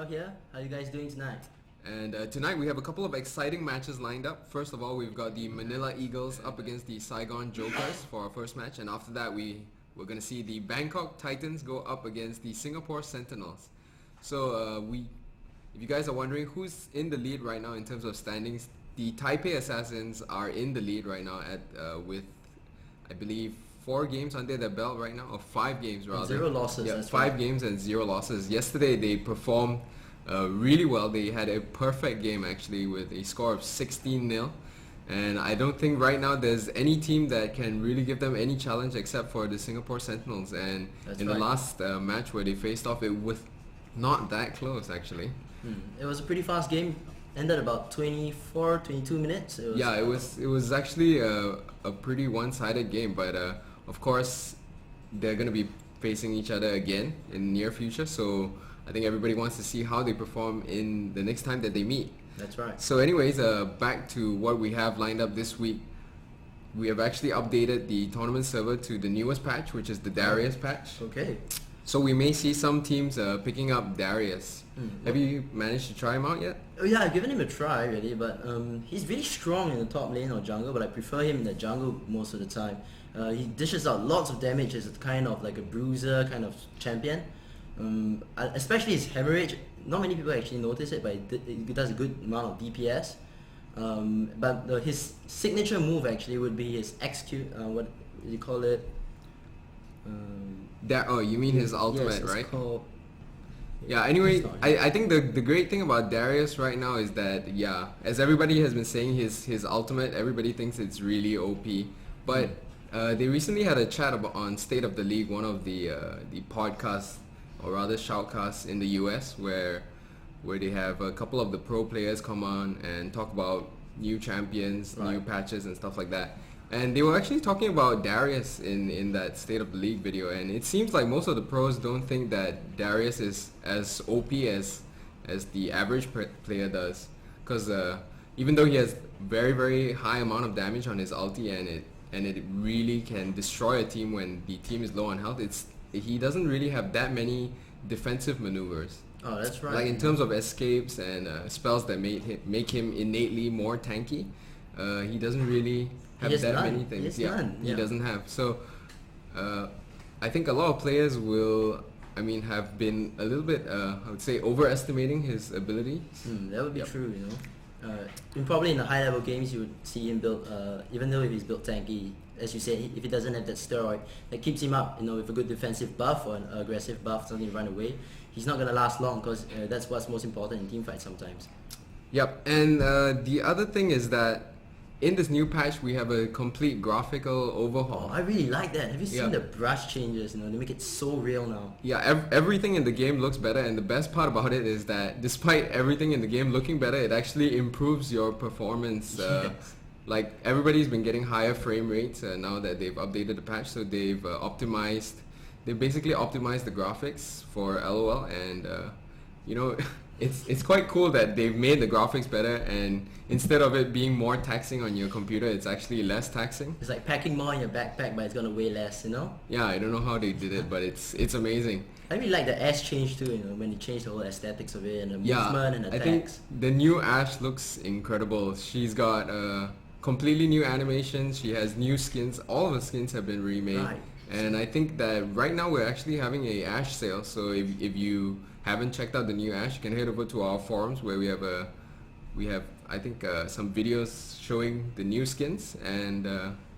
Bangkok here. How are you guys doing tonight? And tonight we have a couple of exciting matches lined up. First of all, we've got the Manila Eagles up against the Saigon Jokers for our first match, and after that we're going to see the Bangkok Titans go up against the Singapore Sentinels. So if you guys are wondering who's in the lead right now in terms of standings, the Taipei Assassins are in the lead right now with, I believe, 4 games under their belt right now, or 5 games rather. 0 losses. Yeah, that's 5 right. games and 0 losses. Yesterday they performed really well. They had a perfect game actually with a score of 16-0. And I don't think right now there's any team that can really give them any challenge except for the Singapore Sentinels. And the last match where they faced off, it was not that close actually. It was a pretty fast game. Ended about 24, 22 minutes. It was actually a pretty one-sided game, but of course they're going to be facing each other again in the near future, so I think everybody wants to see how they perform in the next time that they meet. That's right. So anyways, back to what we have lined up this week. We have actually updated the tournament server to the newest patch, which is the Darius patch. Okay. So we may see some teams picking up Darius. Have you managed to try him out yet? Oh yeah, I've given him a try really, but he's really strong in the top lane or jungle, but I prefer him in the jungle most of the time. He dishes out lots of damage as a kind of like a bruiser kind of champion. Especially his hemorrhage. Not many people actually notice it, but he does a good amount of DPS. But his signature move actually would be his execute. What do you call it? You mean his ultimate, yes, right? Called, yeah, anyway, I think the great thing about Darius right now is that, yeah, as everybody has been saying, his ultimate, everybody thinks it's really OP. But they recently had a chat on State of the League, one of the podcasts, or rather shoutcasts in the US, where they have a couple of the pro players come on and talk about new champions, new patches and stuff like that. And they were actually talking about Darius in that State of the League video, and it seems like most of the pros don't think that Darius is as OP as the average player does, because even though he has very, very high amount of damage on his ulti and it really can destroy a team when the team is low on health, he doesn't really have that many defensive maneuvers. Oh, that's right. Like in terms of escapes and spells that make him innately more tanky, he doesn't really have that many things. He doesn't have. So I think a lot of players have been a little bit, I would say, overestimating his ability. That would be true, you know. Probably in the high level games you would see him build, even though if he's built tanky, as you say, if he doesn't have that steroid that keeps him up, you know, with a good defensive buff or an aggressive buff, something to run away, he's not going to last long, because that's what's most important in team fights sometimes. Yep, and the other thing is that in this new patch we have a complete graphical overhaul. Oh, I really like that. Have you seen the brush changes? You know, they make it so real now. Yeah, everything in the game looks better, and the best part about it is that despite everything in the game looking better, it actually improves your performance. Like everybody's been getting higher frame rates now that they've updated the patch, so they've basically optimized the graphics for LOL, and you know, it's quite cool that they've made the graphics better, and instead of it being more taxing on your computer, it's actually less taxing. It's like packing more in your backpack, but it's gonna weigh less, you know? Yeah, I don't know how they did it, but it's amazing. I really like the Ash change too, you know, when they changed the whole aesthetics of it and the movement and attacks. I think the new Ash looks incredible. She's got completely new animations, she has new skins, all of the skins have been remade. Right. And I think that right now we're actually having a Ash sale, so if you haven't checked out the new Ash, you can head over to our forums where we have I think some videos showing the new skins, and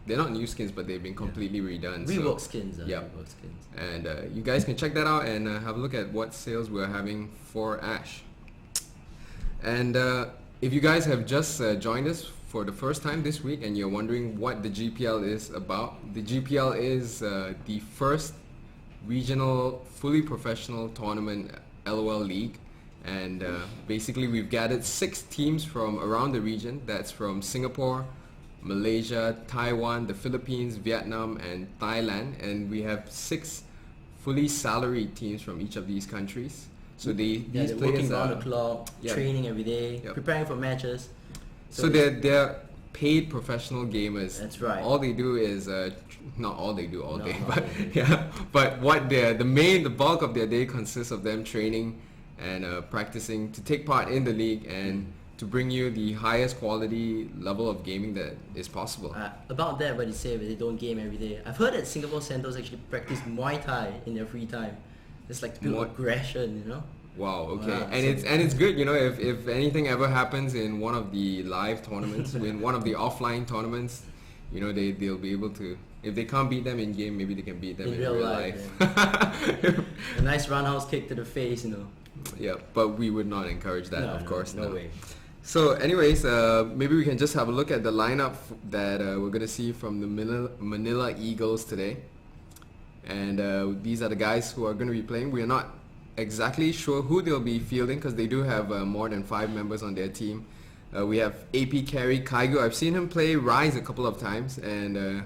they're not new skins, but they've been completely redone. Rework skins. Rework skins. And you guys can check that out and have a look at what sales we're having for Ash. And if you guys have just joined us for the first time this week and you're wondering what the GPL is about, the GPL is the first regional fully professional tournament LOL league, and basically we've gathered 6 teams from around the region. That's from Singapore, Malaysia, Taiwan, the Philippines, Vietnam and Thailand, and we have 6 fully salaried teams from each of these countries. So these they're players working on the clock, training every day, preparing for matches. So they're paid professional gamers. That's right. All they do is not all they do all day, but but what the bulk of their day consists of them training and practicing to take part in the league and to bring you the highest quality level of gaming that is possible. About that, what you say, they don't game every day. I've heard that Singapore Sentinels actually practice Muay Thai in their free time. It's like to build aggression, you know. Wow. Okay. And it's good, you know. If anything ever happens in one of the live tournaments, in one of the offline tournaments, you know, they'll be able to. If they can't beat them in game, maybe they can beat them in real life. Yeah. A nice roundhouse kick to the face, you know. Yeah, but we would not encourage that, of course. No way. So anyways, maybe we can just have a look at the lineup that we're going to see from the Manila Eagles today. And these are the guys who are going to be playing. We are not exactly sure who they'll be fielding because they do have more than 5 members on their team. We have AP carry Kaigo. I've seen him play Rise a couple of times, and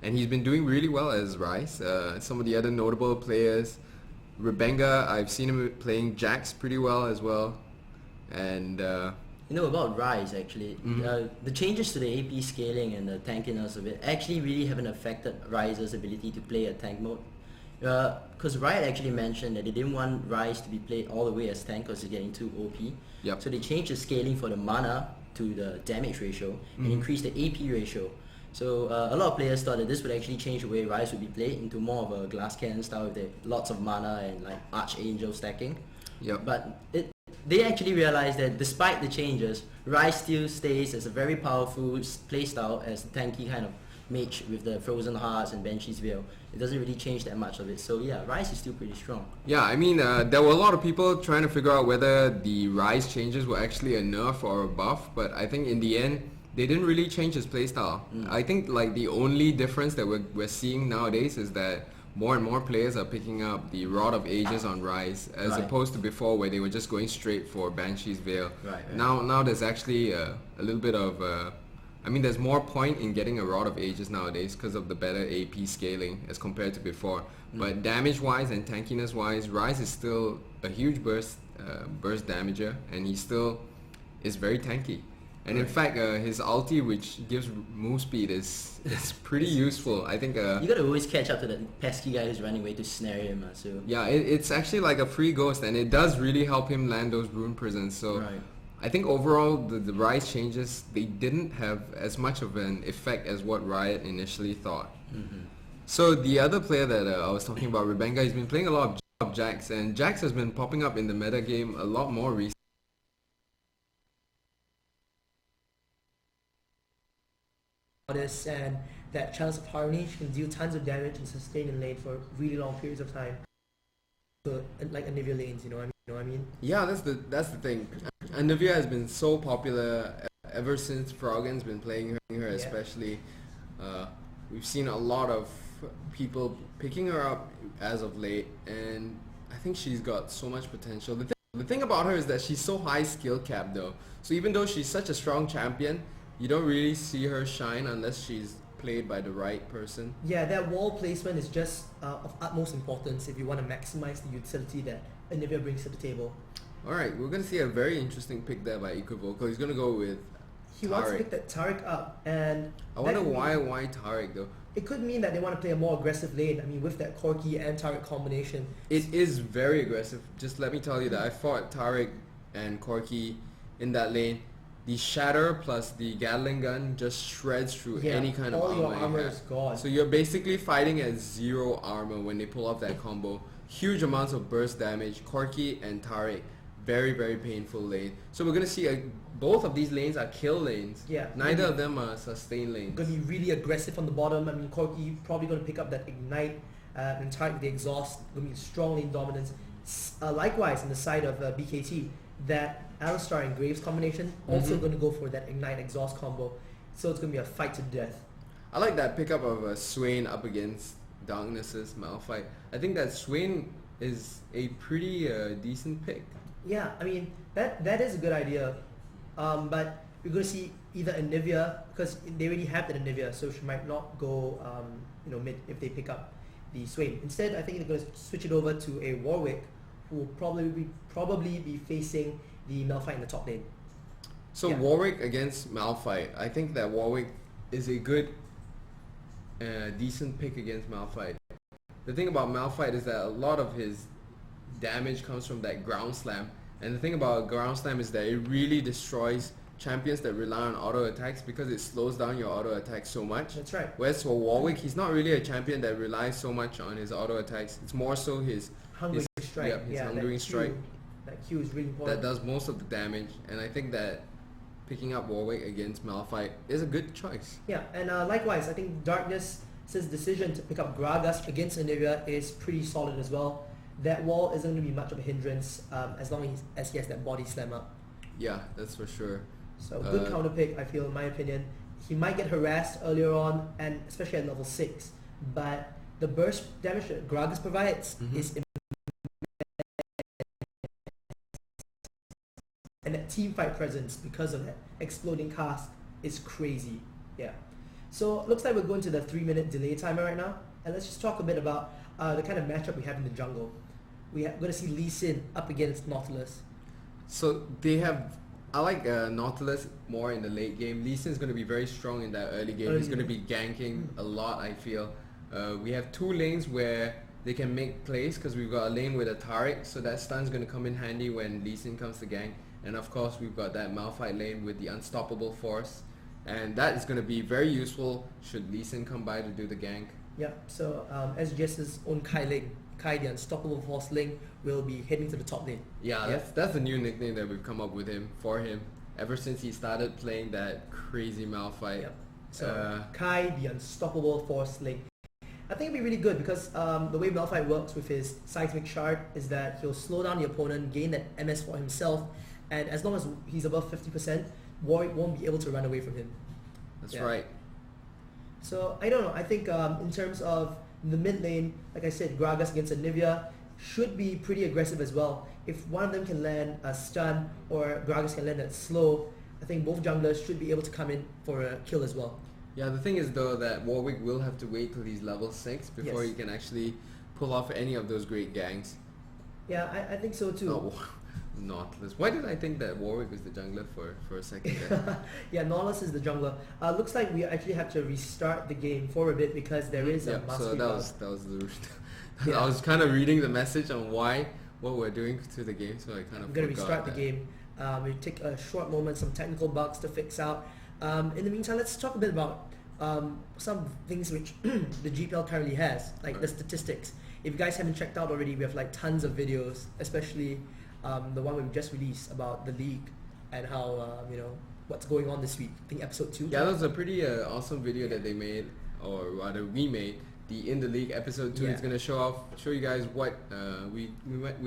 he's been doing really well as Rise. Some of the other notable players, Rebenga, I've seen him playing Jax pretty well as well. And you know, about Rise actually, the changes to the AP scaling and the tankiness of it actually really haven't affected Rise's ability to play a tank mode. Because Riot actually mentioned that they didn't want Rise to be played all the way as tank because it's getting too OP. Yep. So they changed the scaling for the mana to the damage ratio and increased the AP ratio. So a lot of players thought that this would actually change the way Rise would be played into more of a glass cannon style with lots of mana and like Archangel stacking. Yep. But they actually realized that despite the changes, Rise still stays as a very powerful playstyle as a tanky kind of mage with the Frozen Hearts and Banshee's Veil. It doesn't really change that much of it. So yeah, Rise is still pretty strong. Yeah, I mean, there were a lot of people trying to figure out whether the Rise changes were actually a nerf or a buff, but I think in the end, they didn't really change his playstyle. I think like the only difference that we're seeing nowadays is that more and more players are picking up the Rod of Ages on Rise as opposed to before where they were just going straight for Banshee's Veil. Right. Now there's actually a little bit of I mean, there's more point in getting a Rod of Ages nowadays because of the better AP scaling as compared to before. But damage-wise and tankiness-wise, Rise is still a huge burst damager, and he still is very tanky. And in fact, his ulti, which gives move speed, is pretty useful. I think you gotta always catch up to that pesky guy who's running away to snare him. So yeah, it's actually like a free ghost, and it does really help him land those rune prisons. So I think overall the Rise changes, they didn't have as much of an effect as what Riot initially thought. So the other player that I was talking about, Rebenga, he's been playing a lot of Jax, and Jax has been popping up in the meta game a lot more recently. And that Chalice of Harmony, she can deal tons of damage and sustain in lane for really long periods of time. So like Anivia lanes, you know what I mean? Yeah, that's the thing. Anivia has been so popular ever since Froggen's been playing her especially. We've seen a lot of people picking her up as of late, and I think she's got so much potential. The thing about her is that she's so high skill cap though. So even though she's such a strong champion, you don't really see her shine unless she's played by the right person. Yeah, that wall placement is just of utmost importance if you want to maximize the utility that Anivia brings to the table. Alright, we're going to see a very interesting pick there by Equivocal. He's going to go with He Tariq. wants to pick that Tariq up, and I wonder why Tariq though. It could mean that they want to play a more aggressive lane. I mean, with that Corki and Tariq combination. It is very aggressive. Just let me tell you that I fought Tariq and Corki in that lane. The Shatter plus the Gatling gun just shreds through any kind of armor. All your armor is gone. So you're basically fighting at 0 armor when they pull off that combo. Huge amounts of burst damage. Corki and Tariq, very, very painful lane. So we're going to see both of these lanes are kill lanes. Yeah. Neither of them are sustain lanes. Going to be really aggressive on the bottom. I mean, Corki probably going to pick up that Ignite and Tariq with the Exhaust. Going to be strong lane dominance. Likewise, on the side of BKT, that Alistar and Graves combination also going to go for that Ignite Exhaust combo. So it's going to be a fight to death. I like that pickup of Swain up against Darkness's Malphite. I think that Swain is a pretty decent pick. Yeah, I mean, that is a good idea. But we're going to see either Anivia, because they already have that Anivia, so she might not go mid if they pick up the Swain. Instead, I think they're going to switch it over to a Warwick, who will probably be facing the Malphite in the top lane. So Warwick against Malphite. I think that Warwick is a good, decent pick against Malphite. The thing about Malphite is that a lot of his damage comes from that ground slam. And the thing about ground slam is that it really destroys champions that rely on auto attacks because it slows down your auto attacks so much. That's right. Whereas for Warwick, he's not really a champion that relies so much on his auto attacks. It's more so his hungering strike. Yeah, his hungering strike. That Q is really important. That does most of the damage, and I think that picking up Warwick against Malphite is a good choice. Yeah, and likewise, I think Darkness's decision to pick up Gragas against Anivia is pretty solid as well. That wall isn't going to be much of a hindrance as long as he has that body slam up. Yeah, that's for sure. So good counter pick, I feel, in my opinion. He might get harassed earlier on, and especially at level 6, but the burst damage that Gragas provides is immense. And that team fight presence because of that exploding cast is crazy. Yeah. So looks like we're going to the 3-minute delay timer right now, and let's just talk a bit about the kind of matchup we have in the jungle. We're going to see Lee Sin up against Nautilus. So they have, I like Nautilus more in the late game. Lee Sin's going to be very strong in that early game. He's going to be ganking a lot, I feel. We have 2 lanes where they can make plays because we've got a lane with a Taric, so that stun's going to come in handy when Lee Sin comes to gank. And of course we've got that Malphite lane with the Unstoppable Force, and that is going to be very useful should Lee Sin come by to do the gank. Yeah, so SGS's own Kai Ling, Kai the Unstoppable Force Ling, will be heading to the top lane. Yeah, that's the new nickname that we've come up with for him ever since he started playing that crazy Malphite. Yep. So Kai the Unstoppable Force Ling. I think it'll be really good because the way Malphite works with his Seismic Shard is that he'll slow down the opponent, gain that MS for himself, and as long as he's above 50%, Warwick won't be able to run away from him. That's right. So I don't know. I think in terms of the mid lane, like I said, Gragas against Anivia should be pretty aggressive as well. If one of them can land a stun or Gragas can land that slow, I think both junglers should be able to come in for a kill as well. Yeah, the thing is though that Warwick will have to wait till he's level 6 before he can actually pull off any of those great ganks. Yeah, I think so too. Oh, Nautilus. Why did I think that Warwick was the jungler for a second there? Yeah, Nautilus is the jungler. Looks like we actually have to restart the game for a bit because there is a mastery bug. So that was the I was kind of reading the message on what we're doing to the game, so I kind of I'm going to restart the game. We take a short moment, some technical bugs to fix out. In the meantime, let's talk a bit about some things which the GPL currently has, like the statistics. If you guys haven't checked out already, we have like tons of videos, especially the one we just released about the league and how what's going on this week. I think episode 2. Yeah, that was a pretty awesome video that they made, or rather we made. The In the League episode 2 is going to show you guys what we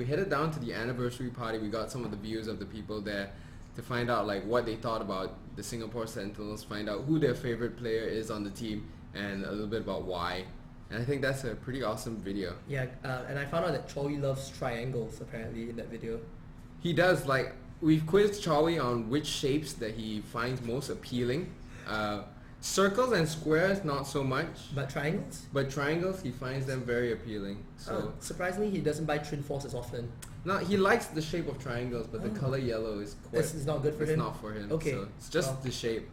headed down to the anniversary party. We got some of the views of the people there to find out like what they thought about the Singapore Sentinels, find out who their favorite player is on the team, and a little bit about why. And I think that's a pretty awesome video. Yeah, and I found out that Choi loves triangles apparently in that video. He does. Like, we've quizzed Choi on which shapes that he finds most appealing. Circles and squares, not so much. But triangles? But triangles, he finds them very appealing. So surprisingly, he doesn't buy Trin Force as often. No, he likes the shape of triangles, but the color yellow is quite... It's not good for him? It's not for him. Okay. So it's just the shape.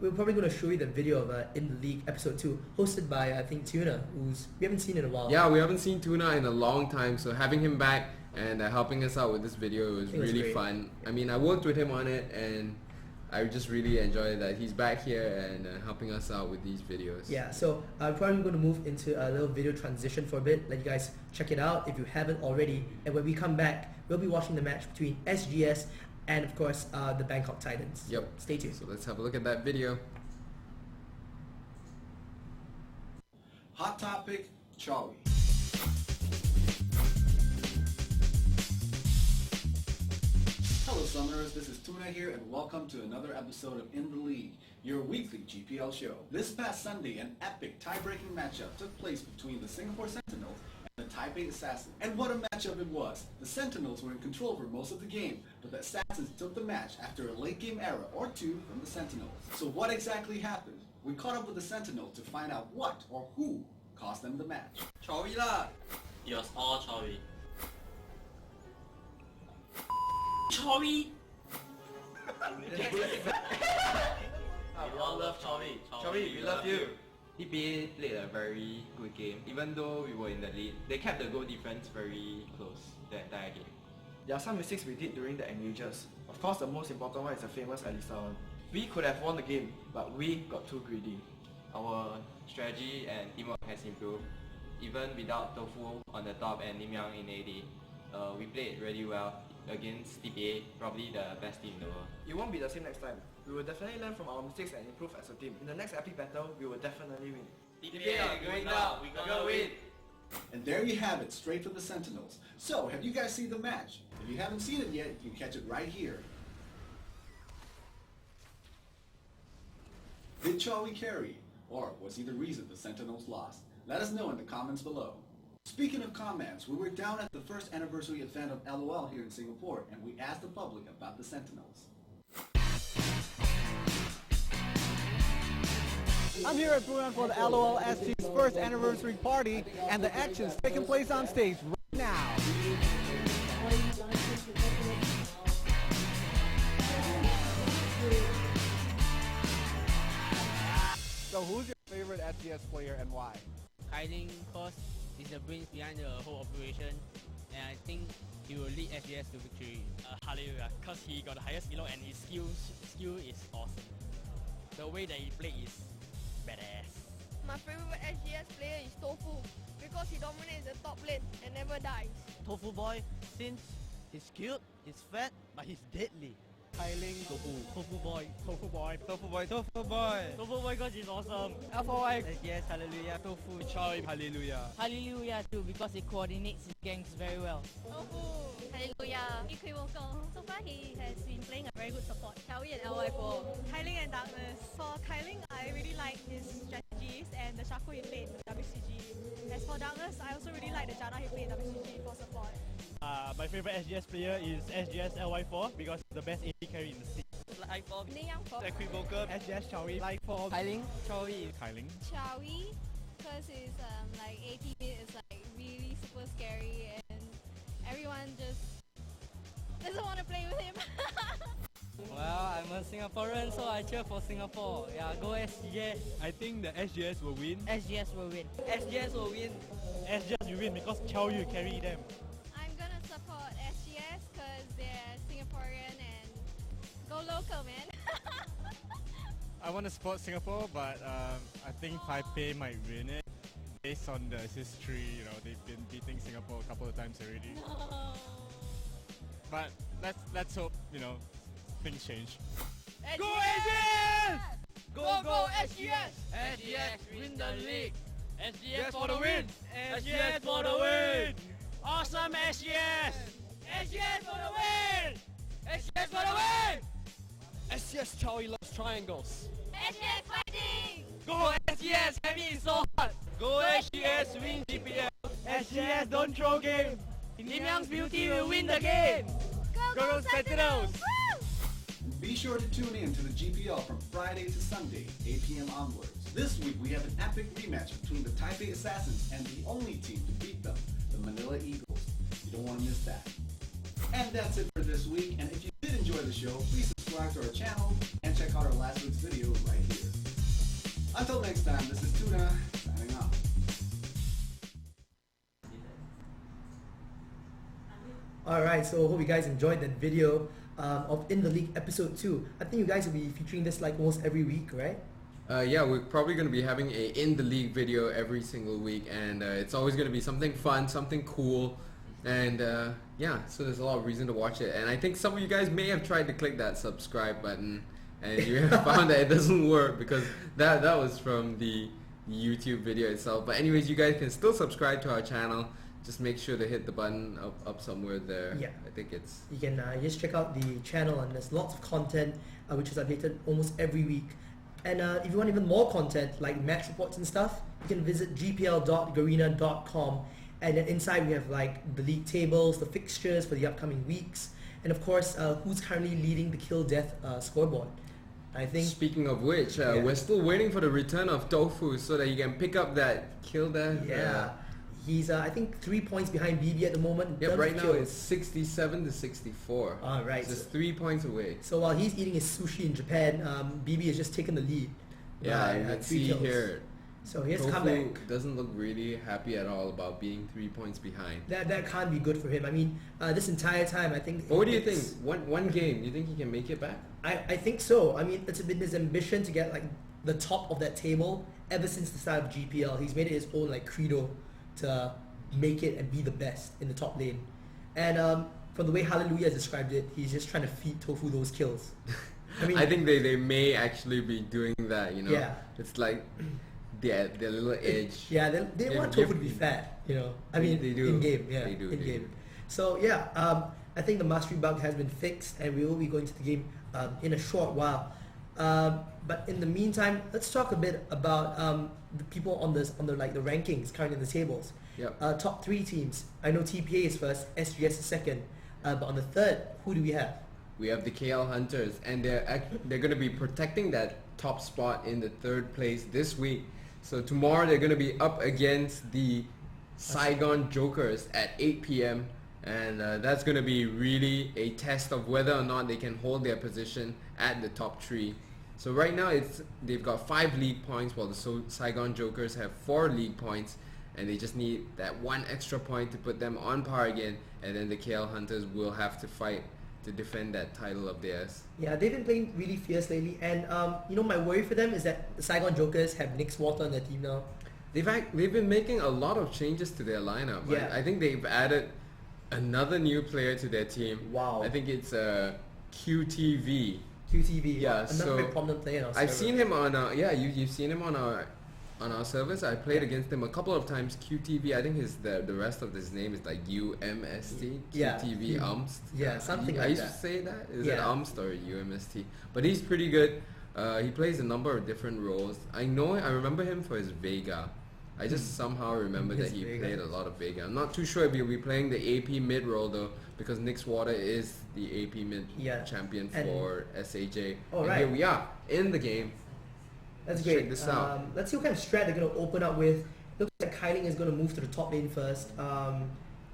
We're probably going to show you the video of In the League episode 2, hosted by I think Tuna, who's we haven't seen in a while. Yeah, we haven't seen Tuna in a long time, so having him back and helping us out with this video was really fun. I mean, I worked with him on it, and I just really enjoyed that he's back here and helping us out with these videos. Yeah, so I'm probably going to move into a little video transition for a bit. Let you guys check it out if you haven't already. And when we come back, we'll be watching the match between SGS and of course the Bangkok Titans. Yep. Stay tuned. So let's have a look at that video. Hot topic, Charlie. Hello Summoners, this is Tuna here and welcome to another episode of In the League, your weekly GPL show. This past Sunday, an epic tie-breaking matchup took place between the Singapore Sentinels and the Taipei Assassins. And what a matchup it was! The Sentinels were in control for most of the game, but the Assassins took the match after a late game error or two from the Sentinels. So what exactly happened? We caught up with the Sentinels to find out what or who cost them the match. Chowi lah! It was all Chowi. Chowi! We all love Chowi. Chowi, we love you. TPA played a very good game. Even though we were in the lead, they kept the goal difference very close the entire game. There are some mistakes we did during the engages. Of course, the most important one is the famous Elisa one. We could have won the game, but we got too greedy. Our strategy and teamwork has improved. Even without Tofu on the top and Lim Yang in AD, we played really well against TPA, probably the best team in the world. It won't be the same next time. We will definitely learn from our mistakes and improve as a team. In the next epic battle, we will definitely win. TPA going down, we gonna win. And there you have it, straight from the Sentinels. So, have you guys seen the match? If you haven't seen it yet, you can catch it right here. Did Chawi carry? Or was he the reason the Sentinels lost? Let us know in the comments below. Speaking of comments, we were down at the first anniversary event of LOL here in Singapore, and we asked the public about the Sentinels. I'm here at Brunei for the LOL SG's first anniversary party, and the action's taking place on stage right now. So who's your favorite SGS player and why? Hiding cost is the brains behind the whole operation, and I think he will lead SGS to victory. Hallelujah, because he got the highest elo and his skill is awesome. The way that he play is badass. My favorite SGS player is Tofu because he dominates the top lane and never dies. Tofu boy, since he's cute, he's fat, but he's deadly. Hailing Tofu. Tofu boy. Tofu boy, Tofu boy, Tofu boy. Tofu boy because he's awesome. FOI, SGS, hallelujah, Tofu. Chawi, hallelujah. Hallelujah too, because he coordinates his gangs very well. Tofu, hallelujah. Equivocal. So far he has been playing a very good support. Chawi and LY4. Kyling and Darkness. For Kyling, I really like his strategies and the Shaku he played in WCG. As for Darkness, I also really like the Jana he played in WCG for support. My favorite SGS player is SGS LY4 because the best AD carry in the scene. Like for Equivocal, SGS Chawi, like for Hailing. Kyling. Chawi, because his like AP mid is like really super scary and everyone just doesn't want to play with him. Well, I'm a Singaporean, so I cheer for Singapore. Yeah, go SGS. I think the SGS will win. SGS will win. SGS will win. SGS will win because Chawi will carry them. I'm gonna support SGS because they're Singaporean and go local, man. I want to support Singapore, but I think Taipei might win it. Based on the history, they've been beating Singapore a couple of times already. No. But let's hope, things change. Go SGS! Go SGS! SGS win the league. SGS for the win! SGS for the win! Awesome SGS! SGS for the win! SGS for the win! SGS Chawi loves triangles. SGS fighting! Go SGS, heavy is so hot. Go SGS, win GPL! SGS don't throw game. Lim Yang's beauty will win the game. Go Sentinels! Be sure to tune in to the GPL from Friday to Sunday, 8 p.m. onwards. This week we have an epic rematch between the Taipei Assassins and the only team to beat them, the Manila Eagles. You don't want to miss that. And that's it for this week, and if you did enjoy the show, please subscribe to our channel and check out our last week's video right here. Until next time, this is Tuna, signing off. Alright, so hope you guys enjoyed that video of In the League episode 2. I think you guys will be featuring this like almost every week, right? Yeah, we're probably going to be having a In the League video every single week, and it's always going to be something fun, something cool, and yeah, so there's a lot of reason to watch it. And I think some of you guys may have tried to click that subscribe button, and you have found that it doesn't work because that was from the YouTube video itself. But anyways, you guys can still subscribe to our channel. Just make sure to hit the button up somewhere there. Yeah. I think it's... You can just check out the channel, and there's lots of content which is updated almost every week. And if you want even more content like match reports and stuff, you can visit gpl.garena.com, and then inside we have like the league tables, the fixtures for the upcoming weeks, and of course who's currently leading the kill death scoreboard. I think... Speaking of which, we're still waiting for the return of Tofu so that he can pick up that kill death. Yeah. He's, I think, 3 points behind BB at the moment. Yep, right now it's 67 to 64. Right. So it's 3 points away. So while he's eating his sushi in Japan, BB has just taken the lead. Yeah, you can see kills. here. So he has to Tofu come back. doesn't look really happy at all about being 3 points behind. That can't be good for him. I mean, this entire time, I think... But what do you think? One game, do you think he can make it back? I think so. I mean, it's been his ambition to get like the top of that table ever since the start of GPL. He's made it his own like credo to make it and be the best in the top lane. And from the way Hallelujah has described it, he's just trying to feed Tofu those kills. I mean, I think they may actually be doing that, you know? Yeah. It's like their little edge. Yeah, they want Tofu to be fat, you know. I mean, they do. in game, yeah, They do, in they game. do. So yeah, I think the mastery bug has been fixed, and we will be going to the game in a short while. But in the meantime, let's talk a bit about the people on the rankings currently in the tables. Yep. Top 3 teams. I know TPA is first, SGS is second, but on the third, who do we have? We have the KL Hunters, and they're going to be protecting that top spot in the 3rd place this week. So tomorrow they're going to be up against the Saigon Jokers at 8 p.m. and that's going to be really a test of whether or not they can hold their position at the top 3. So right now they've got 5 league points, while the Saigon Jokers have 4 league points, and they just need that 1 extra point to put them on par again, and then the KL Hunters will have to fight to defend that title of theirs. Yeah, they've been playing really fierce lately, and my worry for them is that the Saigon Jokers have Nix Water on their team now. They've been making a lot of changes to their lineup. Yeah. I think they've added another new player to their team. Wow. I think it's QTV. QTV, Yeah, another so very prominent player in our I've server. seen him on you've seen him on our servers. I played against him a couple of times. QTV, I think the rest of his name is like UMST. Yeah. QTV UMST. Yeah, something like I used that. to say that. Is Yeah. it UMST or UMST? But he's pretty good. He plays a number of different roles. I remember him for his Vega. I just somehow remember that he Vega. played a lot of Vega. I'm not too sure if he'll be playing the AP mid role though, because Nix Water is the AP mid champion And- for SAJ. Oh, and right. here we are in the game. That's Let's great. check this out. Let's see what kind of strat they're going to open up with. Looks like Kyling is going to move to the top lane first.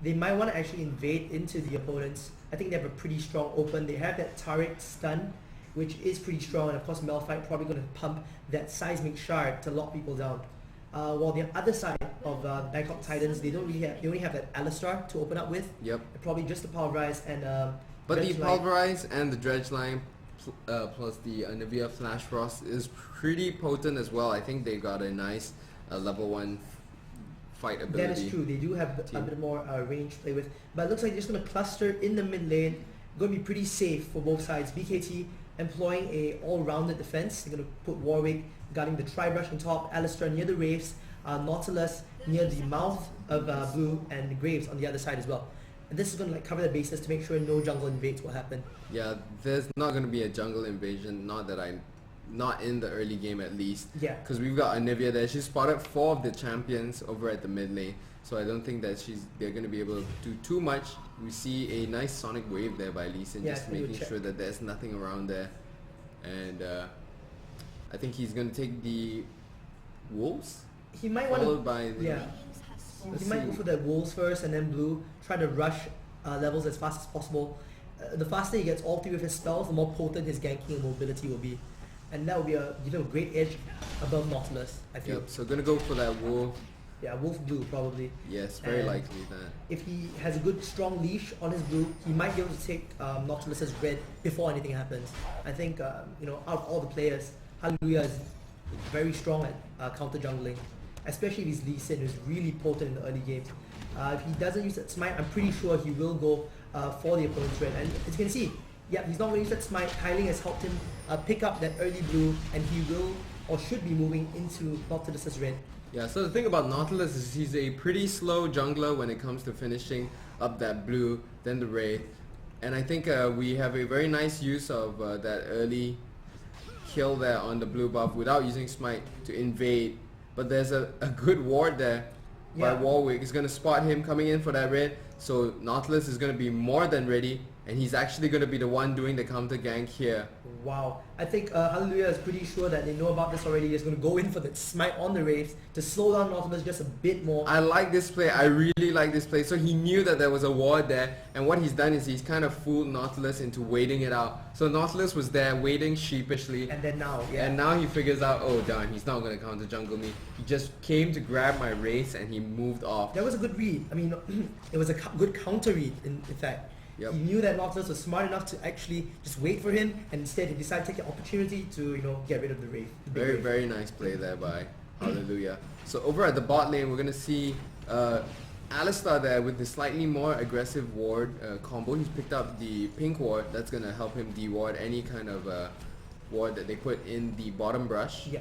They might want to actually invade into the opponents. I think they have a pretty strong open. They have that turret stun, which is pretty strong, and of course Malphite probably going to pump that seismic shard to lock people down. While the other side of Bangkok Titans, they only have that Alistar to open up with. Yep. Probably just the Pulverize and But the Dredge Line. Pulverize and the Dredge Line plus the Nivea Flash Frost is pretty potent as well. I think they got a nice level 1 fight ability. That is true. They do have a bit more range to play with. But it looks like they're just going to cluster in the mid lane. Going to be pretty safe for both sides. BKT employing a all-rounded defense. They're going to put Warwick guarding the Tri-Brush on top, Alistar near the Wraiths, Nautilus near the mouth of Blue, and Graves on the other side as well. And this is going to cover the bases to make sure no jungle invades will happen. Yeah, there's not going to be a jungle invasion, not in the early game at least. Yeah. Because we've got Anivia there. She spotted 4 of the champions over at the mid lane, so I don't think that they're going to be able to do too much. We see a nice Sonic Wave there by Lee Sin, just making sure that there's nothing around there. And I think he's going to take the Wolves. He might want followed to... by the... Yeah. He might go for the Wolves first and then Blue, try to rush levels as fast as possible. The faster he gets all 3 of his spells, the more potent his ganking and mobility will be. And that will be a great edge above Nautilus, I feel. Yep, so going to go for that Wolf. Yeah, Wolf Blue probably. Yes, very And likely that. If he has a good strong leash on his Blue, he might be able to take Nautilus's red before anything happens. I think out of all the players, Hallelujah is very strong at counter jungling, especially if he's Lee Sin, who's really potent in the early game. If he doesn't use that smite, I'm pretty sure he will go for the opponent's red. And as you can see, yeah, he's not going to use that smite. Kyling has helped him pick up that early Blue, and he will or should be moving into Nautilus's red. Yeah, so the thing about Nautilus is he's a pretty slow jungler when it comes to finishing up that Blue, then the Wraith. And I think we have a very nice use of that early kill there on the Blue buff without using Smite to invade. But there's a good ward there by Warwick. He's going to spot him coming in for that red. So Nautilus is going to be more than ready and he's actually going to be the one doing the counter gank here. Wow. I think Hallelujah is pretty sure that they know about this already. He's going to go in for the smite on the Wraiths to slow down Nautilus just a bit more. I like this play. I really like this play. So he knew that there was a ward there, and what he's done is he's kind of fooled Nautilus into waiting it out. So Nautilus was there waiting sheepishly. And then now, yeah. And now he figures out, oh darn, he's not going to counter jungle me. He just came to grab my Wraiths and he moved off. That was a good read. I mean, it was a good counter read in fact. Yep. He knew that Nautilus was smart enough to actually just wait for him, and instead he decided to take the opportunity to, get rid of the Wraith. Very, very nice play there by Hallelujah. So over at the bot lane, we're going to see Alistar there with the slightly more aggressive ward combo. He's picked up the pink ward. That's going to help him de-ward any kind of ward that they put in the bottom brush. Yeah.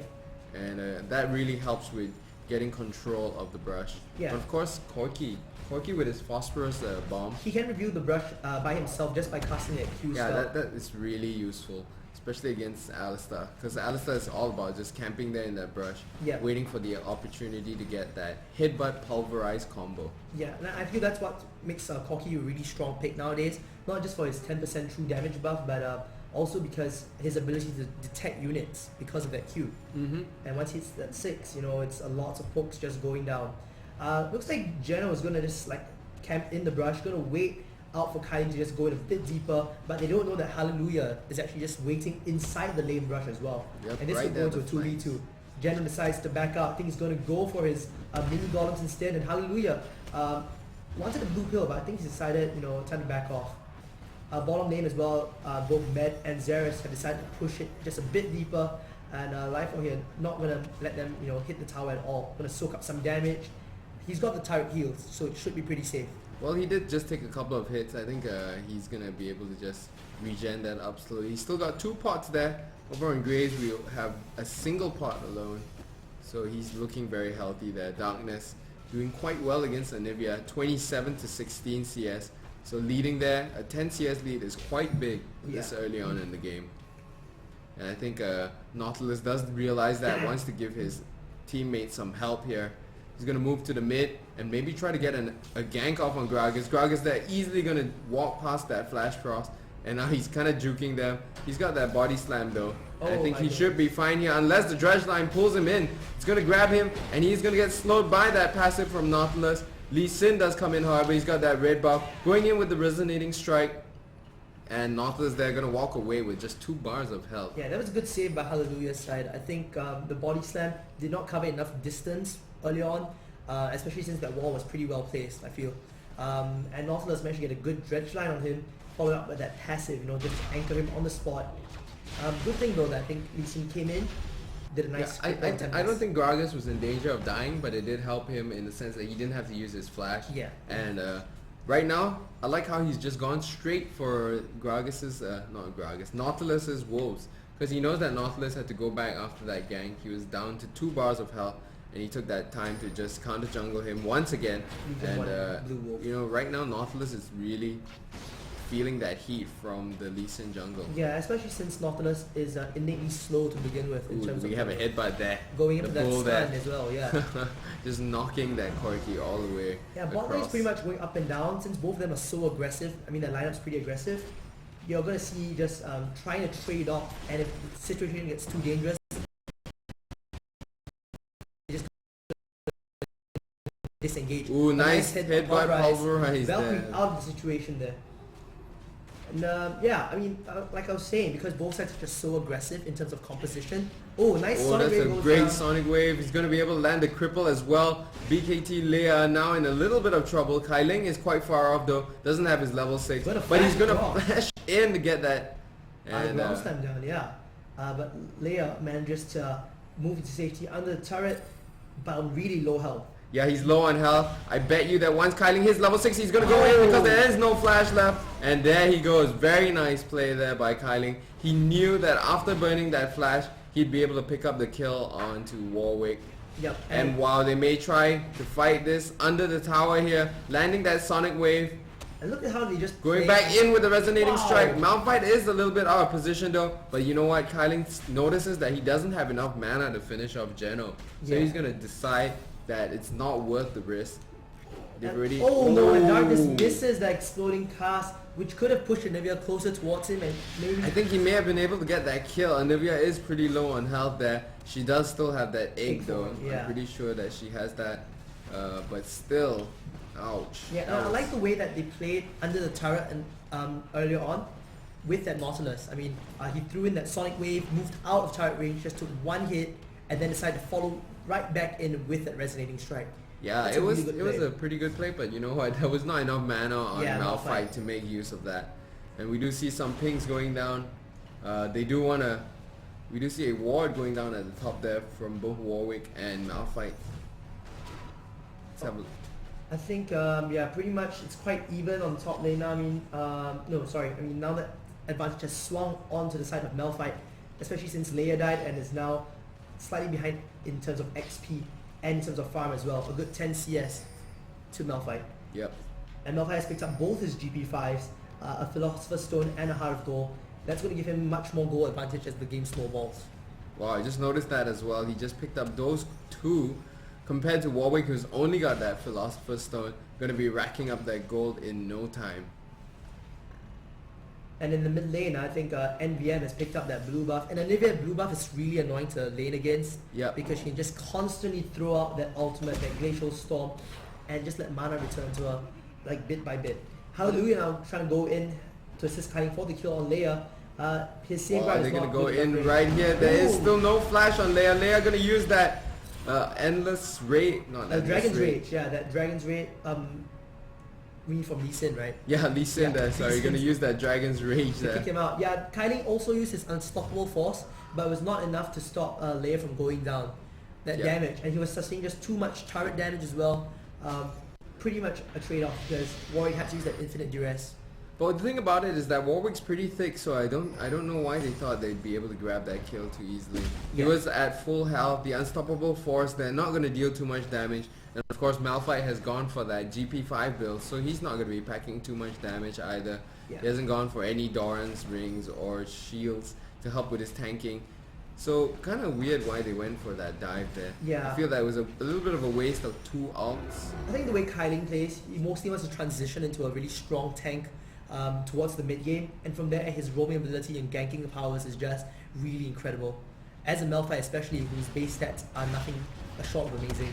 And that really helps with getting control of the brush. Yeah. But of course, Corki with his phosphorus bomb. He can review the brush by himself just by casting that Q Yeah, spell. that is really useful, especially against Alistar, because Alistar is all about just camping there in that brush, waiting for the opportunity to get that headbutt pulverized combo. Yeah, and I feel that's what makes Corki a really strong pick nowadays. Not just for his 10% true damage buff, but also because his ability to detect units because of that Q. And once he hits that 6, it's a lot of pokes just going down. Looks like Geno is going to just camp in the brush, going to wait out for Kylie to just go in a bit deeper, but they don't know that Hallelujah is actually just waiting inside the lane brush as well. Yep, and this right will go into a 2v2. Geno decides to back out. I think he's going to go for his mini golems instead, and Hallelujah wanted a blue pill, but I think he's decided, time to back off. Bottom lane as well, both Med and Xerath have decided to push it just a bit deeper, and Lifo here not going to let them hit the tower at all. Going to soak up some damage. He's got the turret heals, so it should be pretty safe. Well, he did just take a couple of hits. I think he's going to be able to just regen that up slowly. He's still got 2 pots there. Over on Graves, we have a single pot alone. So he's looking very healthy there. Darkness doing quite well against Anivia. 27 to 16 CS. So leading there, a 10 CS lead is quite big this early on in the game. And I think Nautilus does realize that, wants to give his teammates some help here. He's going to move to the mid and maybe try to get a gank off on Gragas. Gragas there easily going to walk past that flash cross, and now he's kind of juking them. He's got that body slam though. I think he should be fine here unless the dredge line pulls him in. It's going to grab him and he's going to get slowed by that passive from Nautilus. Lee Sin does come in however, he's got that red buff. Going in with the resonating strike, and Nautilus there going to walk away with just 2 bars of health. Yeah, that was a good save by Hallelujah's side. I think the body slam did not cover enough distance early on, especially since that wall was pretty well placed, I feel. And Nautilus managed to get a good dredge line on him, followed up with that passive, just to anchor him on the spot. Good thing though that I think Lee Sin came in, did a nice I don't think Gragas was in danger of dying, but it did help him in the sense that he didn't have to use his flash. Yeah. And right now, I like how he's just gone straight for Nautilus's wolves, because he knows that Nautilus had to go back after that gank. He was down to 2 bars of health, and he took that time to just counter jungle him once again. And right now Nautilus is really feeling that heat from the Lee Sin jungle. Yeah, especially since Nautilus is innately slow to begin with in terms of... We have a headbutt there. Going into that stun as well, yeah. Just knocking that Corki all the way. Yeah, bot lane is pretty much going up and down since both of them are so aggressive. I mean, their lineup's pretty aggressive. You're going to see just trying to trade off, and if the situation gets too dangerous, just disengage. Ooh, nice headbutt pulverize Valkyrie there. out of the situation there. And yeah, I mean, like I was saying, because both sides are just so aggressive in terms of composition. Oh, nice sonic wave. That's a great sonic wave. He's going to be able to land the cripple as well. BKT Leia now in a little bit of trouble. Kai Ling is quite far off though. Doesn't have his level 6. But he's going to flash in to get that. And ground slam down, yeah. But Leia manages to move into safety under the turret, but on really low health. Yeah, he's low on health. I bet you that once Kai Ling hits level 6, he's going to go in because there is no flash left. And there he goes. Very nice play there by Kai Ling. He knew that after burning that flash, he'd be able to pick up the kill onto Warwick. Yep. And while they may try to fight this under the tower here, landing that sonic wave. And look at how they just going back in with the resonating strike. Malphite is a little bit out of position though, but you know what? Kai Ling notices that he doesn't have enough mana to finish off Geno. So he's going to decide that it's not worth the risk. They've already... Oh no, and Darkness misses the exploding cast, which could have pushed Anivia closer towards him, and maybe... I think he may have been able to get that kill. Anivia is pretty low on health there. She does still have that egg though. Yeah. I'm pretty sure that she has that. But still, ouch. Yeah, I like the way that they played under the turret and earlier on with that Nautilus. I mean, he threw in that Sonic Wave, moved out of turret range, just took one hit, and then decided to follow right back in with that Resonating Strike. Yeah, it was a pretty good play, but you know what? There was not enough mana on Malphite to make use of that. And we do see some pings going down. We do see a ward going down at the top there from both Warwick and Malphite. Let's have a I think, pretty much it's quite even on top lane now. I mean, now that advantage has swung onto the side of Malphite, especially since Leia died and is now slightly behind in terms of XP and in terms of farm as well. A good 10 CS to Malphite. Yep. And Malphite has picked up both his GP5s, a Philosopher's Stone and a Heart of Gold. That's going to give him much more goal advantage as the game snowballs. Wow, I just noticed that as well. He just picked up those two compared to Warwick, who's only got that Philosopher's Stone. Going to be racking up that gold in no time. And in the mid lane, I think NVM has picked up that blue buff. And Anivia blue buff is really annoying to lane against. Yep. Because she can just constantly throw out that ultimate, that Glacial Storm, and just let mana return to her, like bit by bit. Hallelujah now trying to go in to assist Kylie for the kill on Leia. His safeguard is they're not going to go good in right here. There is still no flash on Leia. Leia going to use that endless rage. Not endless Dragon's Rage. Yeah, that Dragon's Rage. We from Lee Sin, right? Yeah, Lee Sin there. Sorry, you're going to use that Dragon's Rage to there. kick him out. Yeah, Kylie also used his Unstoppable Force, but it was not enough to stop Leia from going down. That damage, and he was sustaining just too much turret damage as well. Pretty much a trade-off because Warwick had to use that Infinite Duress. But the thing about it is that Warwick's pretty thick, so I don't know why they thought they'd be able to grab that kill too easily. He was at full health, the Unstoppable Force, they're not going to deal too much damage. And of course Malphite has gone for that GP5 build, so he's not going to be packing too much damage either. He hasn't gone for any Doran's rings or shields to help with his tanking. So kind of weird why they went for that dive there. Yeah. I feel that it was a little bit of a waste of two ults. I think the way Kylie plays, he mostly wants to transition into a really strong tank towards the mid game, and from there his roaming ability and ganking powers is just really incredible. As a Malphite especially, whose base stats are nothing short of amazing.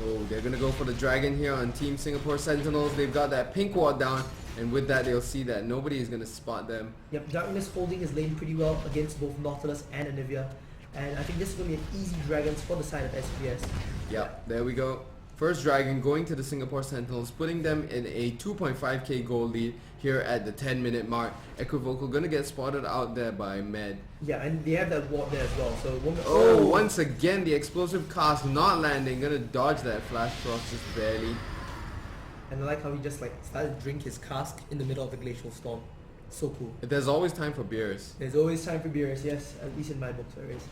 Oh, they're going to go for the dragon here on Team Singapore Sentinels. They've got that pink ward down, and with that they'll see that nobody is going to spot them. Yep, Darkness holding his lane pretty well against both Nautilus and Anivia. And I think this is going to be an easy Dragons for the side of SGS. Yep, there we go. First dragon going to the Singapore Sentinels, putting them in a 2.5k goal lead here at the 10-minute mark. Equivocal going to get spotted out there by Med. Yeah, and they have that ward there as well. So once again the explosive cast not landing, going to dodge that flash cross just barely. And I like how he just like started to drink his cask in the middle of the Glacial Storm. So cool. There's always time for beers. There's always time for beers, yes, at least in my books there is.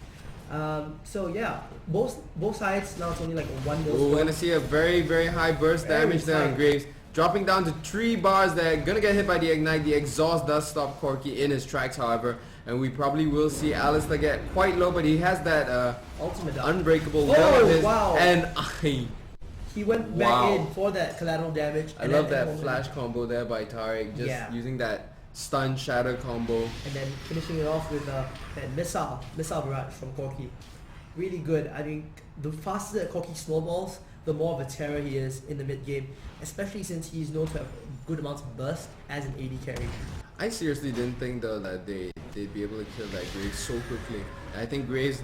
So yeah, both sides now it's only like a 1-0 we're gonna see a very, very high burst damage there on Graves. Dropping down to 3 bars there, gonna get hit by the Ignite. The exhaust does stop Corki in his tracks however, and we probably will see Alistair get quite low, but he has that ultimate unbreakable gun of his, and he went back in for that collateral damage. I love that flash combo there by Tariq, just using that stun shatter combo. And then finishing it off with that missile barrage from Corki. Really good. I think the faster that Corki snowballs, the more of a terror he is in the mid game, especially since he's known to have good amounts of burst as an AD carry. I seriously didn't think though that they'd be able to kill that Graves so quickly. I think Graves